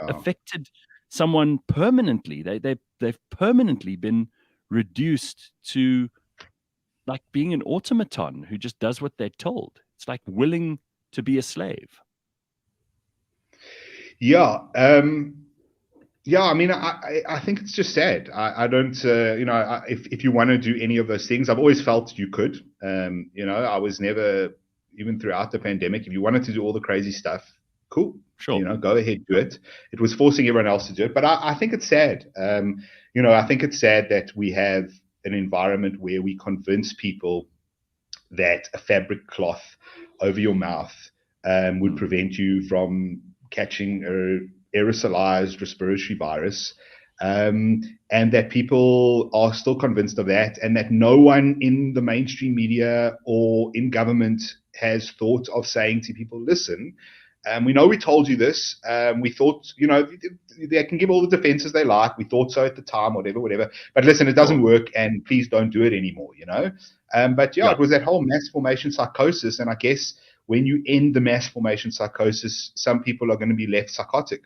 affected someone permanently. They've permanently been reduced to like being an automaton who just does what they're told. It's like willing to be a slave. I mean, I think it's just sad. I don't, if you want to do any of those things, I've always felt you could. I was never, even throughout the pandemic, if you wanted to do all the crazy stuff, cool. Sure. Go ahead, do it. It was forcing everyone else to do it. But I think it's sad. I think it's sad that we have an environment where we convince people that a fabric cloth over your mouth would prevent you from catching an aerosolized respiratory virus. And that people are still convinced of that, and that no one in the mainstream media or in government has thought of saying to people, listen, we know we told you this. We thought, they can give all the defenses they like. We thought so at the time, whatever. But listen, it doesn't work, and please don't do it anymore, It was that whole mass formation psychosis. And I guess when you end the mass formation psychosis, some people are going to be left psychotic.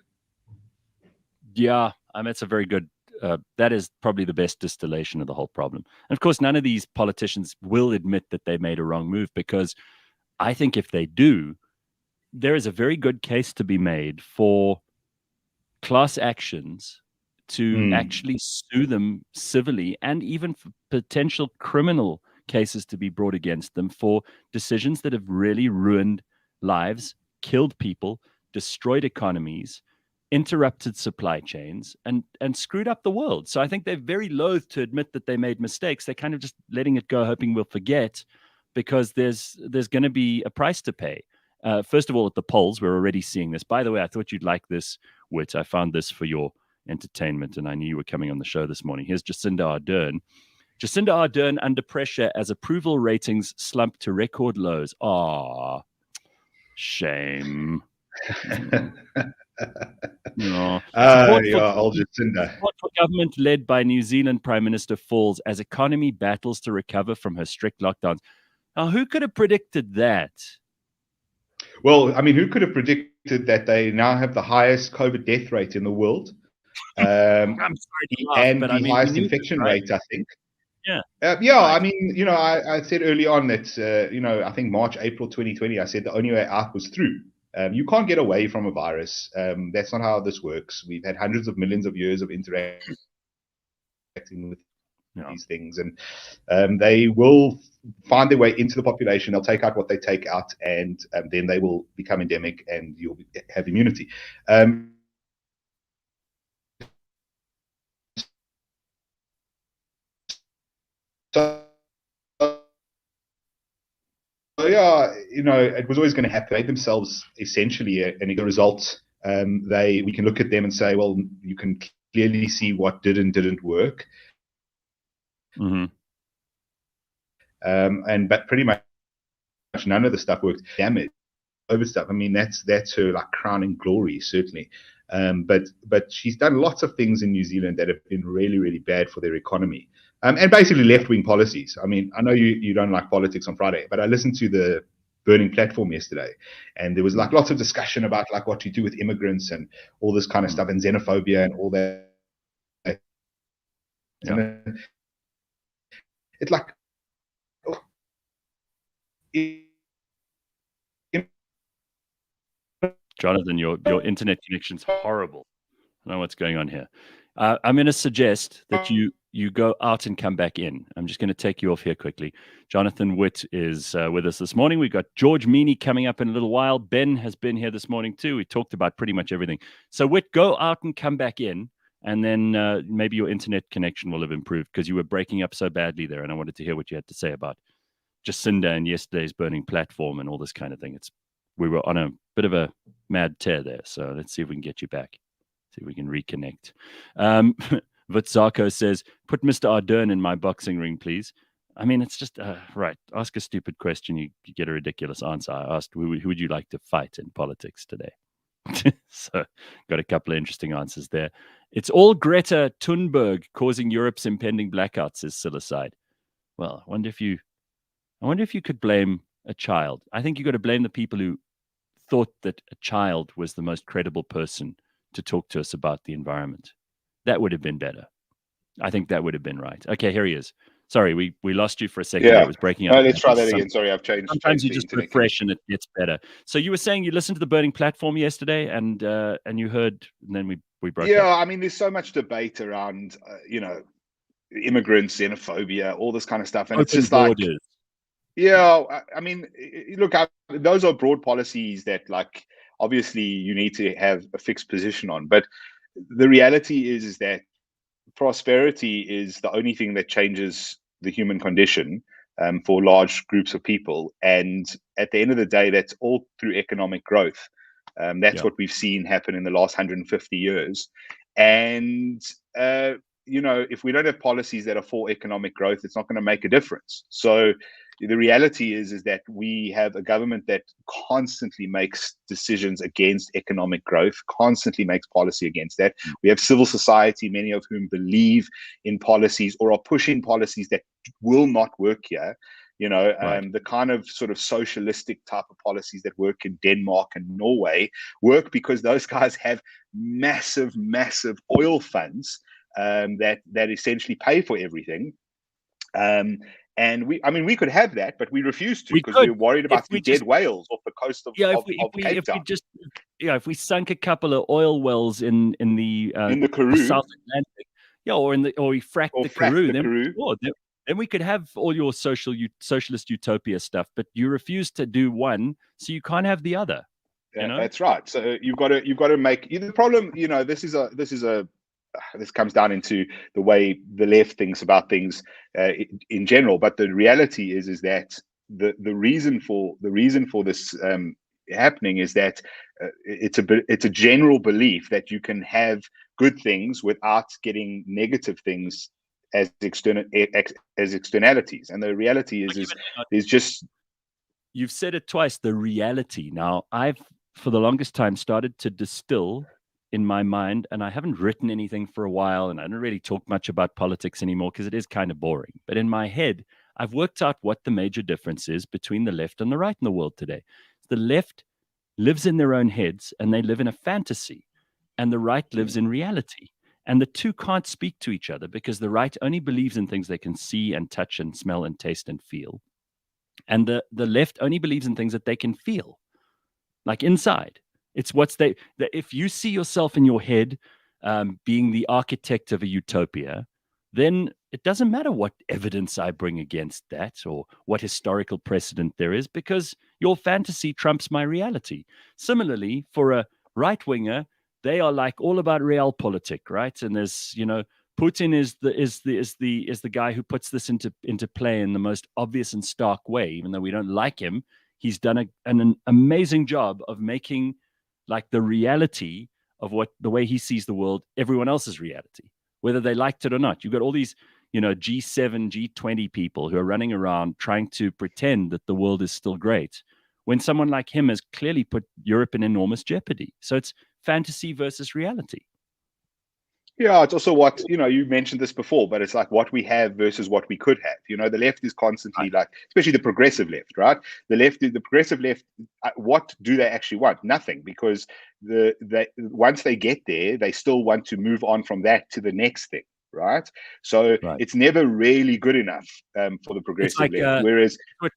Yeah, I mean, it's a very good, that is probably the best distillation of the whole problem. And of course, none of these politicians will admit that they made a wrong move, because I think if they do, there is a very good case to be made for class actions to actually sue them civilly, and even for potential criminal cases to be brought against them for decisions that have really ruined lives, killed people, destroyed economies, interrupted supply chains, and screwed up the world. So I think they're very loath to admit that they made mistakes. They're kind of just letting it go, hoping we'll forget, because there's going to be a price to pay. First of all, at the polls, we're already seeing this. By the way, I thought you'd like this, Witt. I found this for your entertainment, and I knew you were coming on the show this morning. Here's Jacinda Ardern Jacinda Ardern under pressure as approval ratings slump to record lows. Ah, shame. No. Old Jacinda. Support for government led by New Zealand Prime Minister falls as economy battles to recover from her strict lockdowns. Now, who could have predicted that? Well, I mean, who could have predicted that they now have the highest COVID death rate in the world? I'm sorry to laugh, and but the I mean, highest infection rate, I think. Yeah. Right. I mean, I said early on that, I think March, April 2020, I said the only way out was through. You can't get away from a virus. That's not how this works. We've had hundreds of millions of years of interacting with these things, and they will find their way into the population. They'll take out what they take out, and then they will become endemic, and you'll have immunity. So yeah, it was always going to happen. They themselves essentially, and the results, we can look at them and say, well, you can clearly see what did and didn't work. Mm-hmm. But pretty much none of the stuff worked. Damage over stuff. I mean, that's her like crowning glory, certainly. But she's done lots of things in New Zealand that have been really, really bad for their economy. And basically left-wing policies. I mean, I know you don't like politics on Friday, but I listened to the Burning Platform yesterday, and there was like lots of discussion about like what you do with immigrants and all this kind of stuff, and xenophobia and all that. Yeah. It's like, Jonathan, your internet connection's horrible. I don't know what's going on here. I'm going to suggest that you go out and come back in. I'm just going to take you off here quickly. Jonathan Witt is with us this morning. We've got George Mienie coming up in a little while. Ben has been here this morning too. We talked about pretty much everything. So Witt, go out and come back in, and then maybe your internet connection will have improved, because you were breaking up so badly there, and I wanted to hear what you had to say about Jacinda and yesterday's Burning Platform and all this kind of thing. We were on a bit of a mad tear there, so let's see if we can get you back. See if we can reconnect. Vitzako says, put Mr. Ardern in my boxing ring, please. I mean, it's just, right. Ask a stupid question, you get a ridiculous answer. I asked, who would you like to fight in politics today? So, got a couple of interesting answers there. It's all Greta Thunberg causing Europe's impending blackout, says Silicide. Well, I wonder if you could blame a child. I think you got to blame the people who thought that a child was the most credible person to talk to us about the environment. That would have been better. I think that would have been right. Okay, here he is. Sorry, we lost you for a second. Yeah. It was breaking up. No, let's try that again. Sorry, I've changed. Sometimes you just refresh and it gets better. So you were saying you listened to the Burning Platform yesterday, and you heard, and then we broke. Yeah, I mean, there's so much debate around, immigrants, xenophobia, all this kind of stuff, and it's just borders. Like, yeah, I mean, look, those are broad policies that, like, obviously you need to have a fixed position on, but the reality is that prosperity is the only thing that changes the human condition for large groups of people. And at the end of the day, that's all through economic growth. That's what we've seen happen in the last 150 years. And, if we don't have policies that are for economic growth, it's not going to make a difference. So the reality is that we have a government that constantly makes decisions against economic growth, constantly makes policy against that. We have civil society, many of whom believe in policies or are pushing policies that will not work here. Right. The kind of sort of socialistic type of policies that work in Denmark and Norway work because those guys have massive, massive oil funds that essentially pay for everything. And we could have that, but we refuse to because we're worried about the dead whales off the coast of Cape Town. If we sunk a couple of oil wells in the Karoo, South Atlantic, or we fracked the Karoo, then we could have all your socialist utopia stuff. But you refuse to do one, so you can't have the other. That's right. So you've got to make the problem. This comes down into the way the left thinks about things in general, but the reality is that the reason for this happening is that it's a general belief that you can have good things without getting negative things as externalities. And the reality is just. You've said it twice, the reality. Now, I've, for the longest time, started to distill in my mind, and I haven't written anything for a while, and I don't really talk much about politics anymore because it is kind of boring. But in my head, I've worked out what the major difference is between the left and the right in the world today. The left lives in their own heads, and they live in a fantasy, and the right lives in reality. And the two can't speak to each other because the right only believes in things they can see and touch and smell and taste and feel. And the left only believes in things that they can feel, like inside. It's if you see yourself in your head being the architect of a utopia, then it doesn't matter what evidence I bring against that or what historical precedent there is, because your fantasy trumps my reality. Similarly, for a right winger, they are like all about realpolitik, right? And there's, Putin is the guy who puts this into play in the most obvious and stark way. Even though we don't like him, he's done an amazing job of making like the reality of the way he sees the world everyone else's reality, whether they liked it or not. You've got all these G7, G20 people who are running around trying to pretend that the world is still great, when someone like him has clearly put Europe in enormous jeopardy. So it's fantasy versus reality. Yeah, it's also what, you mentioned this before, but it's like what we have versus what we could have. The left is constantly like, especially the progressive left, right? The progressive left, what do they actually want? Nothing, because once they get there, they still want to move on from that to the next thing, right? So it's never really good enough for the progressive left. Whereas what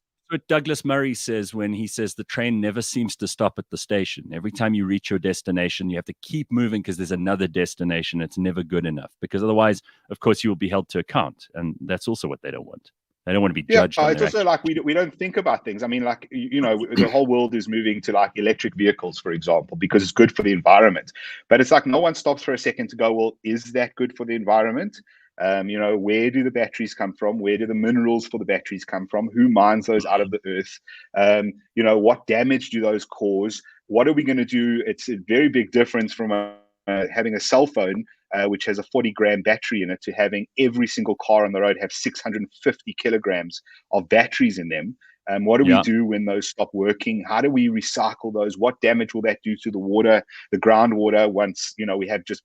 Douglas Murray says when he says the train never seems to stop at the station. Every time you reach your destination, you have to keep moving because there's another destination. It's never good enough, because otherwise, of course, you will be held to account. And that's also what they don't want. They don't want to be judged. Yeah, it's also like we don't think about things. I mean, like, the whole world is moving to like electric vehicles, for example, because it's good for the environment. But it's like no one stops for a second to go, well, is that good for the environment? Where do the batteries come from? Where do the minerals for the batteries come from? Who mines those out of the earth? What damage do those cause? What are we going to do? It's a very big difference from having a cell phone, which has a 40-gram battery in it, to having every single car on the road have 650 kilograms of batteries in them. What do we do when those stop working? How do we recycle those? What damage will that do to the water, the groundwater, once, we have just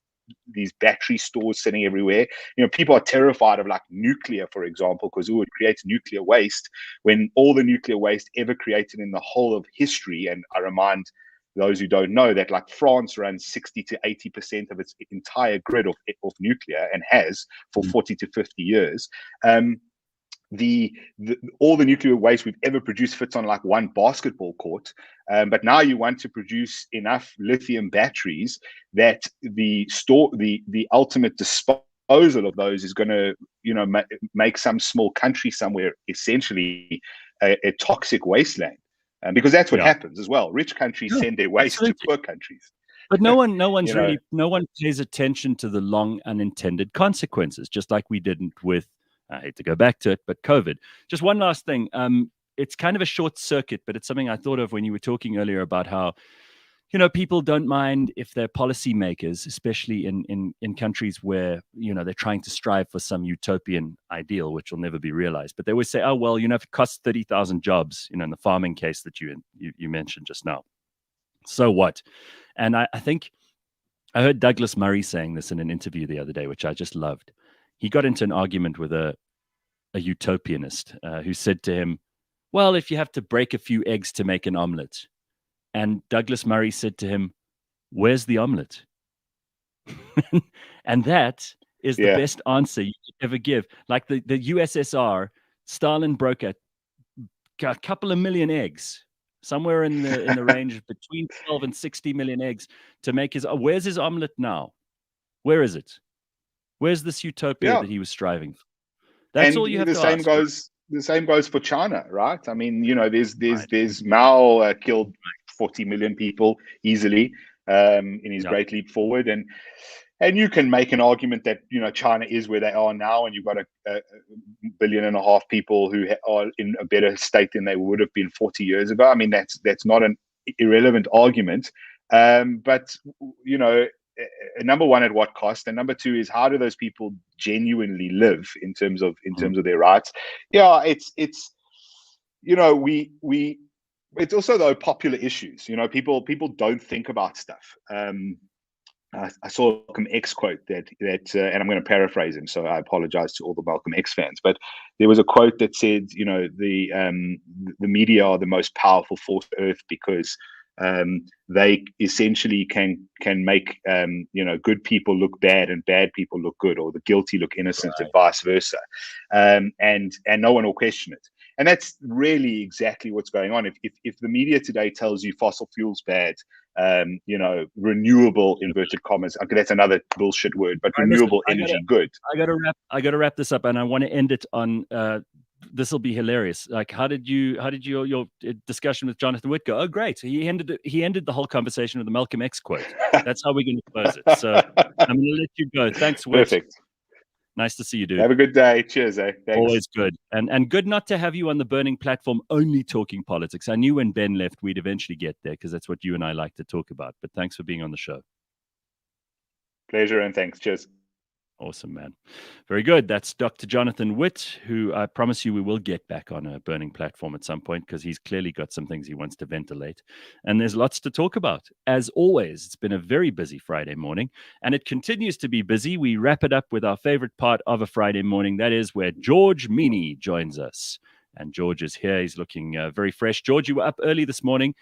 these battery stores sitting everywhere? People are terrified of like nuclear, for example, because it creates nuclear waste, when all the nuclear waste ever created in the whole of history. And I remind those who don't know that like France runs 60 to 80% of its entire grid of nuclear, and has for 40 to 50 years. All the nuclear waste we've ever produced fits on like one basketball court. But now you want to produce enough lithium batteries that the ultimate disposal of those is going to, make some small country somewhere essentially a toxic wasteland. Because that's what happens as well. Rich countries send their waste to poor countries. But no one pays attention to the long unintended consequences, just like we didn't with, I hate to go back to it, but COVID. Just one last thing. It's kind of a short circuit, but it's something I thought of when you were talking earlier about how, people don't mind if they're policymakers, especially in countries where, they're trying to strive for some utopian ideal, which will never be realized. But they always say, oh, well, if it costs 30,000 jobs, in the farming case that you mentioned just now. So what? And I think I heard Douglas Murray saying this in an interview the other day, which I just loved. He got into an argument with a utopianist who said to him, well, if you have to break a few eggs to make an omelet. And Douglas Murray said to him, where's the omelet? And that is the best answer you could ever give. Like the USSR, Stalin broke a couple of million eggs, somewhere in the range of between 12 and 60 million eggs to make his. Where's his omelet now? Where is it? Where's this utopia that he was striving for? That's all you have to ask. The same goes for China, right? I mean, there's Mao killed 40 million people easily in his Great Leap Forward, and you can make an argument that China is where they are now, and you've got a billion and a half people who are in a better state than they would have been 40 years ago. I mean, that's not an irrelevant argument, but number one, at what cost, and number two is how do those people genuinely live in terms of their rights? Yeah, it's it's also though popular issues. People don't think about stuff. I saw a Malcolm X quote that and I'm going to paraphrase him, so I apologize to all the Malcolm X fans, but there was a quote that said, the media are the most powerful force on earth because they essentially can make good people look bad and bad people look good, or the guilty look innocent, and vice versa, and no one will question it. And that's really exactly what's going on. If the media today tells you fossil fuels bad, renewable inverted commas, okay, that's another bullshit word, but renewable energy good. I gotta wrap this up, and I want to end it on this will be hilarious. Like, how did your discussion with Jonathan Witt go? Oh, great. He ended the whole conversation with the Malcolm X quote. That's how we're going to close it. So I'm going to let you go. Thanks, Witt. Perfect. Nice to see you, dude. Have a good day. Cheers, eh? Thanks. Always good. And good not to have you on the burning platform only talking politics. I knew when Ben left, we'd eventually get there because that's what you and I like to talk about. But thanks for being on the show. Pleasure and thanks. Cheers. Awesome, man. Very good. That's Dr. Jonathan Witt, who I promise you we will get back on a burning platform at some point because he's clearly got some things he wants to ventilate. And there's lots to talk about. As always, it's been a very busy Friday morning, and it continues to be busy. We wrap it up with our favorite part of a Friday morning. That is where George Mienie joins us. And George is here. He's looking very fresh. George, you were up early this morning.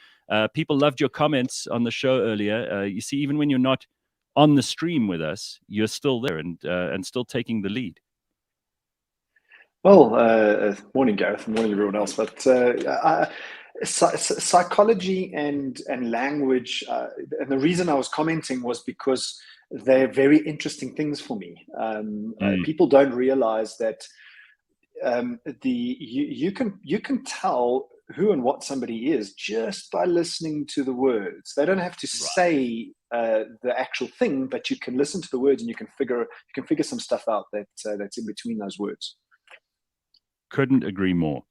People loved your comments on the show earlier. You see, even when you're not on the stream with us, you're still there and still taking the lead. Well, morning, Gareth, and morning, everyone else. But psychology and language, and the reason I was commenting was because they're very interesting things for me. People don't realize that you can tell who and what somebody is just by listening to the words. They don't have to say the actual thing, but you can listen to the words and you can figure some stuff out that's in between those words. Couldn't agree more.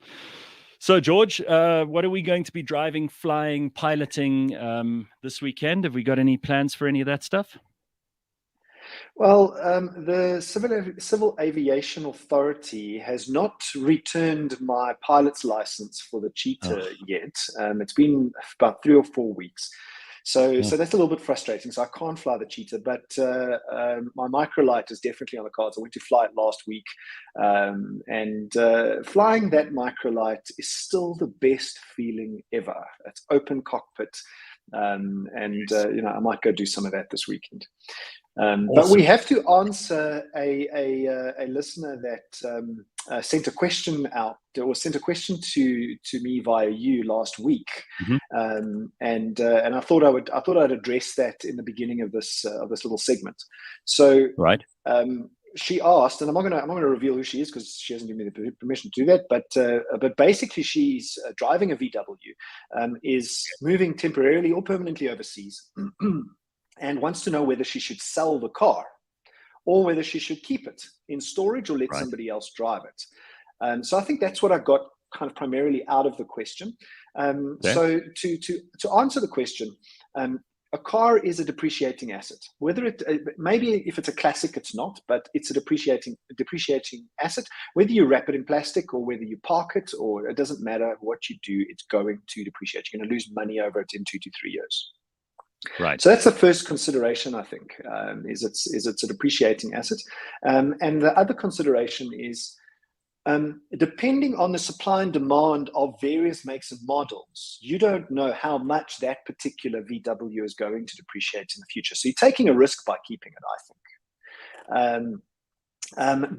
So, George, what are we going to be driving, flying, piloting this weekend? Have we got any plans for any of that stuff? Well, the Civil Aviation Authority has not returned my pilot's license for the Cheetah yet. It's been about 3 or 4 weeks. So that's a little bit frustrating. So I can't fly the Cheetah, but my microlight is definitely on the cards. I went to fly it last week, and flying that microlight is still the best feeling ever. It's open cockpit, and I might go do some of that this weekend. Awesome. But we have to answer a listener that sent a question out, or sent a question to me via you last week, and I thought I'd address that in the beginning of this little segment. So she asked, and I'm not going to reveal who she is because she hasn't given me the permission to do that. But basically, she's driving a VW, is moving temporarily or permanently overseas. And wants to know whether she should sell the car or whether she should keep it in storage or let somebody else drive it. So I think that's what I got kind of primarily out of the question. So to answer the question, a car is a depreciating asset. Whether maybe if it's a classic, it's not, but it's a depreciating asset. Whether you wrap it in plastic or whether you park it, or it doesn't matter what you do, it's going to depreciate. You're going to lose money over it in 2 to 3 years. Right. So that's the first consideration, I think, is it's a depreciating asset. And the other consideration is depending on the supply and demand of various makes and models, you don't know how much that particular VW is going to depreciate in the future. So you're taking a risk by keeping it, I think.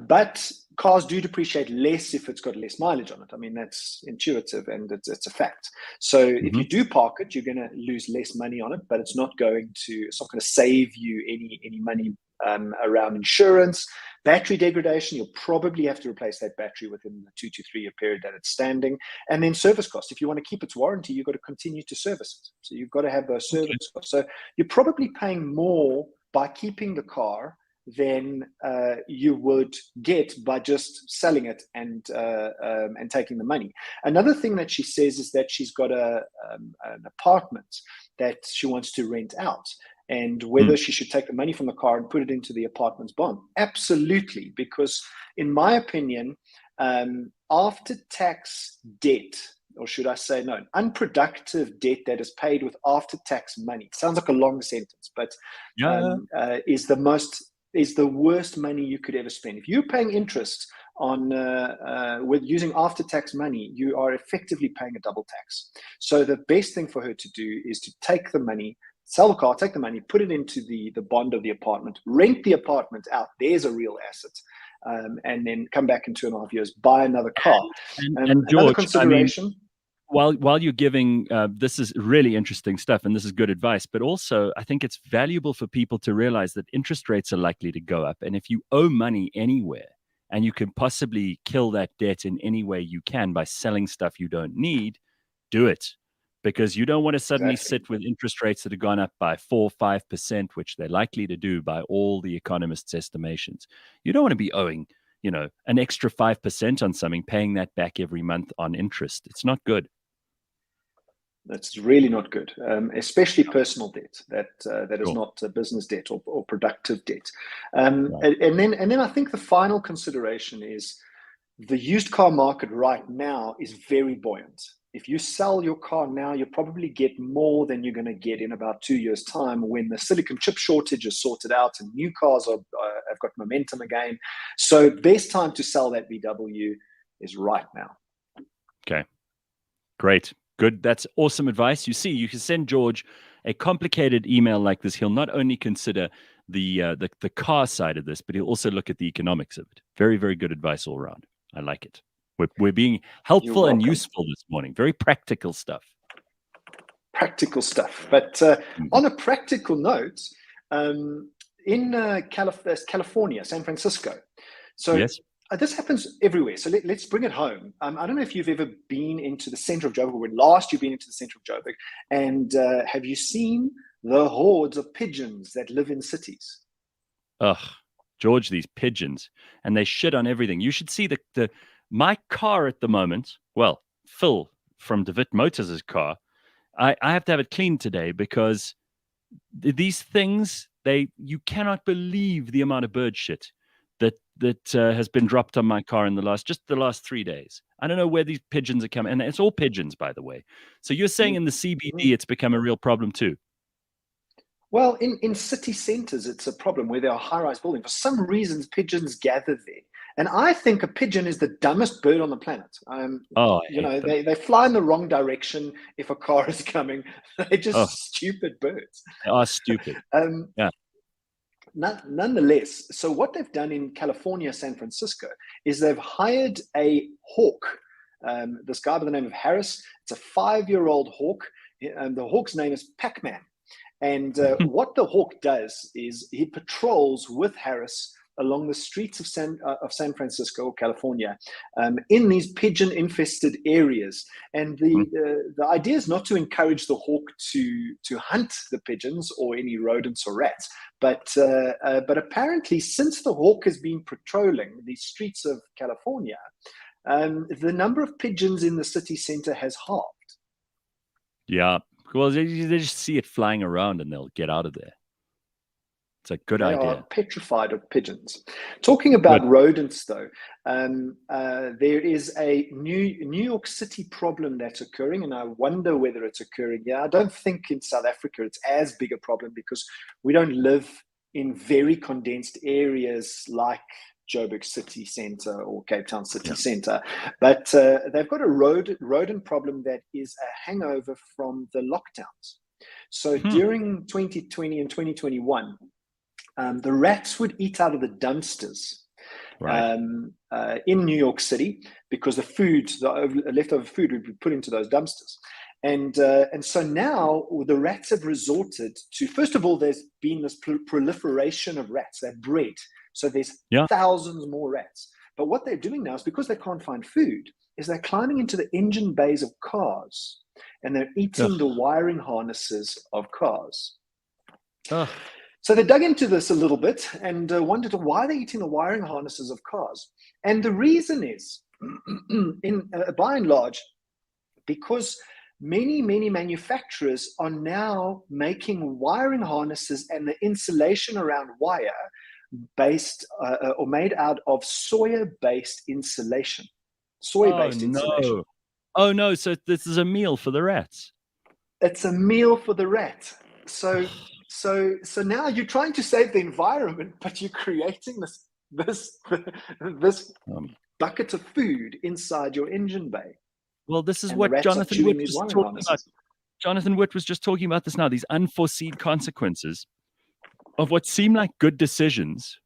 But cars do depreciate less if it's got less mileage on it. I mean, that's intuitive and it's a fact. So if you do park it, you're going to lose less money on it, but it's not going to save you any money around insurance. Battery degradation, you'll probably have to replace that battery within the 2 to 3 year period that it's standing. And then service costs. If you want to keep its warranty, you've got to continue to service it. So you've got to have those service costs. So you're probably paying more by keeping the car than you would get by just selling it and taking the money. Another thing that she says is that she's got an apartment that she wants to rent out. and whether she should take the money from the car and put it into the apartment's bond. Absolutely, because in my opinion, after-tax debt, or should I say, no, unproductive debt that is paid with after-tax money. Sounds like a long sentence, but is the worst money you could ever spend. If you're paying interest on with using after-tax money, you are effectively paying a double tax. So the best thing for her to do is to take the money, sell the car, take the money, put it into the bond of the apartment, rent the apartment out. There's a real asset. And then come back in 2.5 years, buy another car. And George, consideration. While you're giving, this is really interesting stuff, and this is good advice, but also I think it's valuable for people to realize that interest rates are likely to go up. And if you owe money anywhere and you can possibly kill that debt in any way you can by selling stuff you don't need, do it. Because you don't want to suddenly sit with interest rates that have gone up by 4 or 5%, which they're likely to do by all the economists' estimations. You don't want to be owing, an extra 5% on something, paying that back every month on interest. It's not good. That's really not good, especially personal debt. That is not business debt or productive debt. And then I think the final consideration is the used car market right now is very buoyant. If you sell your car now, you'll probably get more than you're going to get in about 2 years' time when the silicon chip shortage is sorted out and new cars have got momentum again. So best time to sell that VW is right now. Okay, great. Good. That's awesome advice. You see, you can send George a complicated email like this. He'll not only consider the car side of this, but he'll also look at the economics of it. Very, very good advice all around. I like it. We're being helpful and useful this morning. Very practical stuff. Practical stuff. But on a practical note, in California, San Francisco. So yes. This happens everywhere. So let's bring it home. I don't know if you've ever been into the center of Joburg, or when last you've been into the center of Joburg, and have you seen the hordes of pigeons that live in cities? Ugh, George, these pigeons. And they shit on everything. You should see my car at the moment, well, Phil from DeWitt Motors' car, I have to have it cleaned today because these things, you cannot believe the amount of bird shit that has been dropped on my car in the last 3 days. I don't know where these pigeons are coming, and it's all pigeons, by the way. So you're saying in the CBD it's become a real problem too? Well, in city centers, it's a problem where there are high-rise buildings. For some reasons, pigeons gather there. And I think a pigeon is the dumbest bird on the planet. They fly in the wrong direction if a car is coming. They're just stupid birds. They are stupid. Nonetheless, so what they've done in California, San Francisco, is they've hired a hawk. This guy by the name of Harris. It's a 5-year-old hawk. And the hawk's name is Pac-Man. And what the hawk does is he patrols with Harris along the streets of San Francisco, California, in these pigeon-infested areas. And the idea is not to encourage the hawk to hunt the pigeons or any rodents or rats, but apparently, since the hawk has been patrolling the streets of California, the number of pigeons in the city center has halved. Yeah, well, they just see it flying around and they'll get out of there. It's a good idea. They are petrified of pigeons. Talking about rodents, though, there is a New York City problem that's occurring, and I wonder whether it's occurring here. I don't think in South Africa it's as big a problem because we don't live in very condensed areas like Joburg City Centre or Cape Town City Centre. But they've got a rodent problem that is a hangover from the lockdowns. So during 2020 and 2021, the rats would eat out of the dumpsters in New York City because the leftover food would be put into those dumpsters. And so now the rats have resorted to, first of all, there's been this proliferation of rats. They're bred. So there's thousands more rats. But what they're doing now is because they can't find food, is they're climbing into the engine bays of cars and they're eating the wiring harnesses of cars. So they dug into this a little bit and wondered why they're eating the wiring harnesses of cars. And the reason is, by and large, because many manufacturers are now making wiring harnesses and the insulation around wire based or made out of soya-based insulation. Soy-based insulation. Oh no! So this is a meal for the rats. It's a meal for the rat. So now you're trying to save the environment, but you're creating this bucket of food inside your engine bay. Well, this is what Jonathan Witt was talking about. Jonathan Witt was just talking about this now. These unforeseen consequences of what seem like good decisions,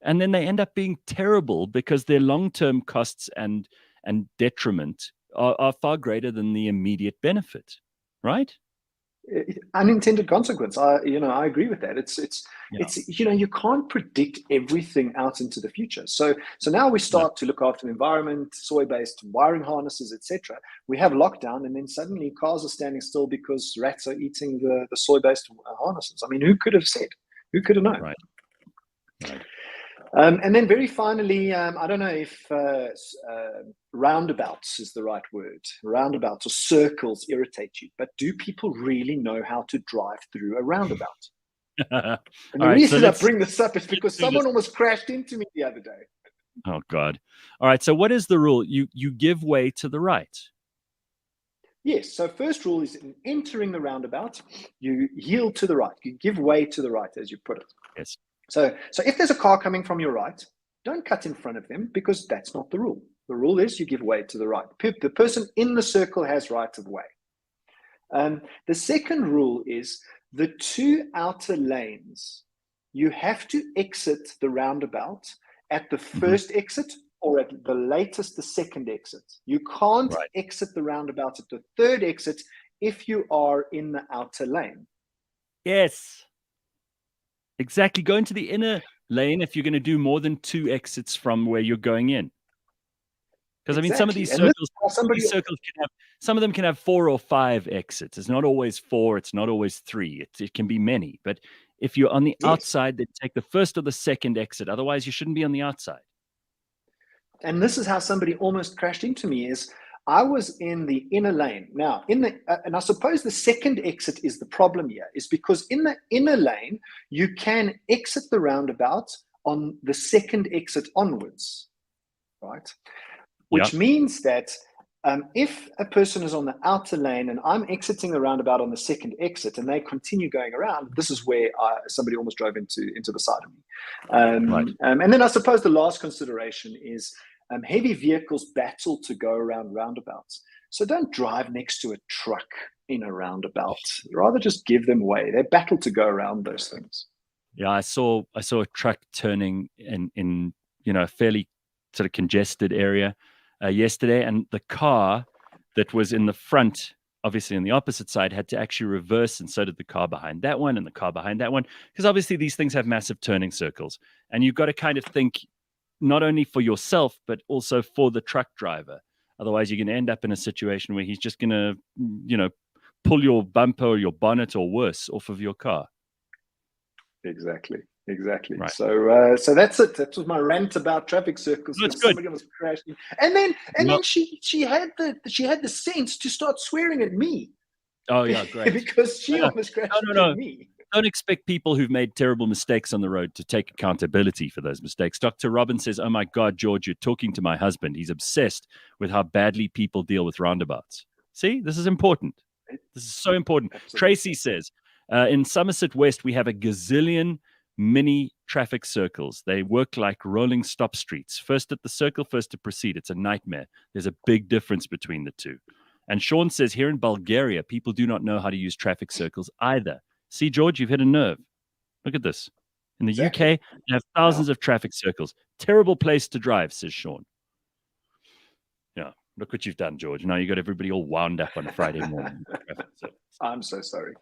and then they end up being terrible because their long-term costs and detriment are far greater than the immediate benefit, right? Unintended consequence. I agree with that. It's you can't predict everything out into the future. So now we start to look after the environment, soy-based wiring harnesses, etc. We have lockdown, and then suddenly cars are standing still because rats are eating the soy-based harnesses. I mean, who could have said? Who could have known? Right. And then very finally, I don't know if roundabouts is the right word. Roundabouts or circles irritate you, but do people really know how to drive through a roundabout? And the reason I bring this up is because someone almost crashed into me the other day. Oh, God. All right. So what is the rule? You give way to the right. Yes. So first rule is in entering the roundabout, you yield to the right. You give way to the right, as you put it. Yes. So if there's a car coming from your right, don't cut in front of them because that's not the rule. The rule is you give way to the right. The person in the circle has right of way. The second rule is the two outer lanes. You have to exit the roundabout at the first exit or at the latest the second exit. You can't exit the roundabout at the third exit if you are in the outer lane. Yes. Exactly. Go into the inner lane if you're going to do more than 2 exits from where you're going in. Because I mean, some of these circles, some of them can have 4 or 5 exits. It's not always 4. It's not always 3. It can be many. But if you're on the outside, then take the first or the second exit. Otherwise, you shouldn't be on the outside. And this is how somebody almost crashed into me. Is I was in the inner lane. Now, and I suppose the second exit is the problem here, is because in the inner lane, you can exit the roundabout on the second exit onwards, right? Which means that if a person is on the outer lane and I'm exiting the roundabout on the second exit and they continue going around, this is where somebody almost drove into the side of me. And then I suppose the last consideration is heavy vehicles battle to go around roundabouts. So don't drive next to a truck in a roundabout. Rather just give them way. They battle to go around those things. Yeah, I saw a truck turning in a fairly sort of congested area yesterday, and the car that was in the front, obviously on the opposite side, had to actually reverse, and so did the car behind that one and the car behind that one, because obviously these things have massive turning circles, and you've got to kind of think not only for yourself, but also for the truck driver. Otherwise, you're going to end up in a situation where he's just going to, pull your bumper or your bonnet or worse off of your car. Exactly. Right. So that's it. That was my rant about traffic circles. That's good. Somebody was crashing, and then she had the sense to start swearing at me. Oh yeah, great. Because she almost crashed into me. Don't expect people who've made terrible mistakes on the road to take accountability for those mistakes. Dr. Robin says, "Oh my God, George, you're talking to my husband. He's obsessed with how badly people deal with roundabouts." See, this is important. This is so important. Absolutely. Tracy says, in Somerset West, we have a gazillion mini traffic circles. They work like rolling stop streets. First at the circle, first to proceed. It's a nightmare. There's a big difference between the two. And Sean says, here in Bulgaria, people do not know how to use traffic circles either. See, George, you've hit a nerve. Look at this. In the UK, they have thousands of traffic circles. Terrible place to drive, says Sean. Yeah, look what you've done, George. Now you got everybody all wound up on a Friday morning. I'm so sorry.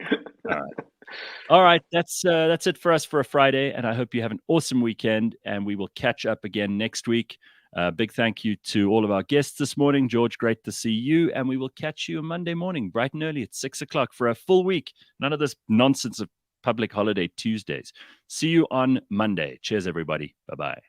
All right. That's it for us for a Friday, and I hope you have an awesome weekend, and we will catch up again next week. Big thank you to all of our guests this morning. George, great to see you, and we will catch you on Monday morning, bright and early at 6 o'clock for a full week. None of this nonsense of public holiday Tuesdays. See you on Monday. Cheers, everybody. Bye-bye.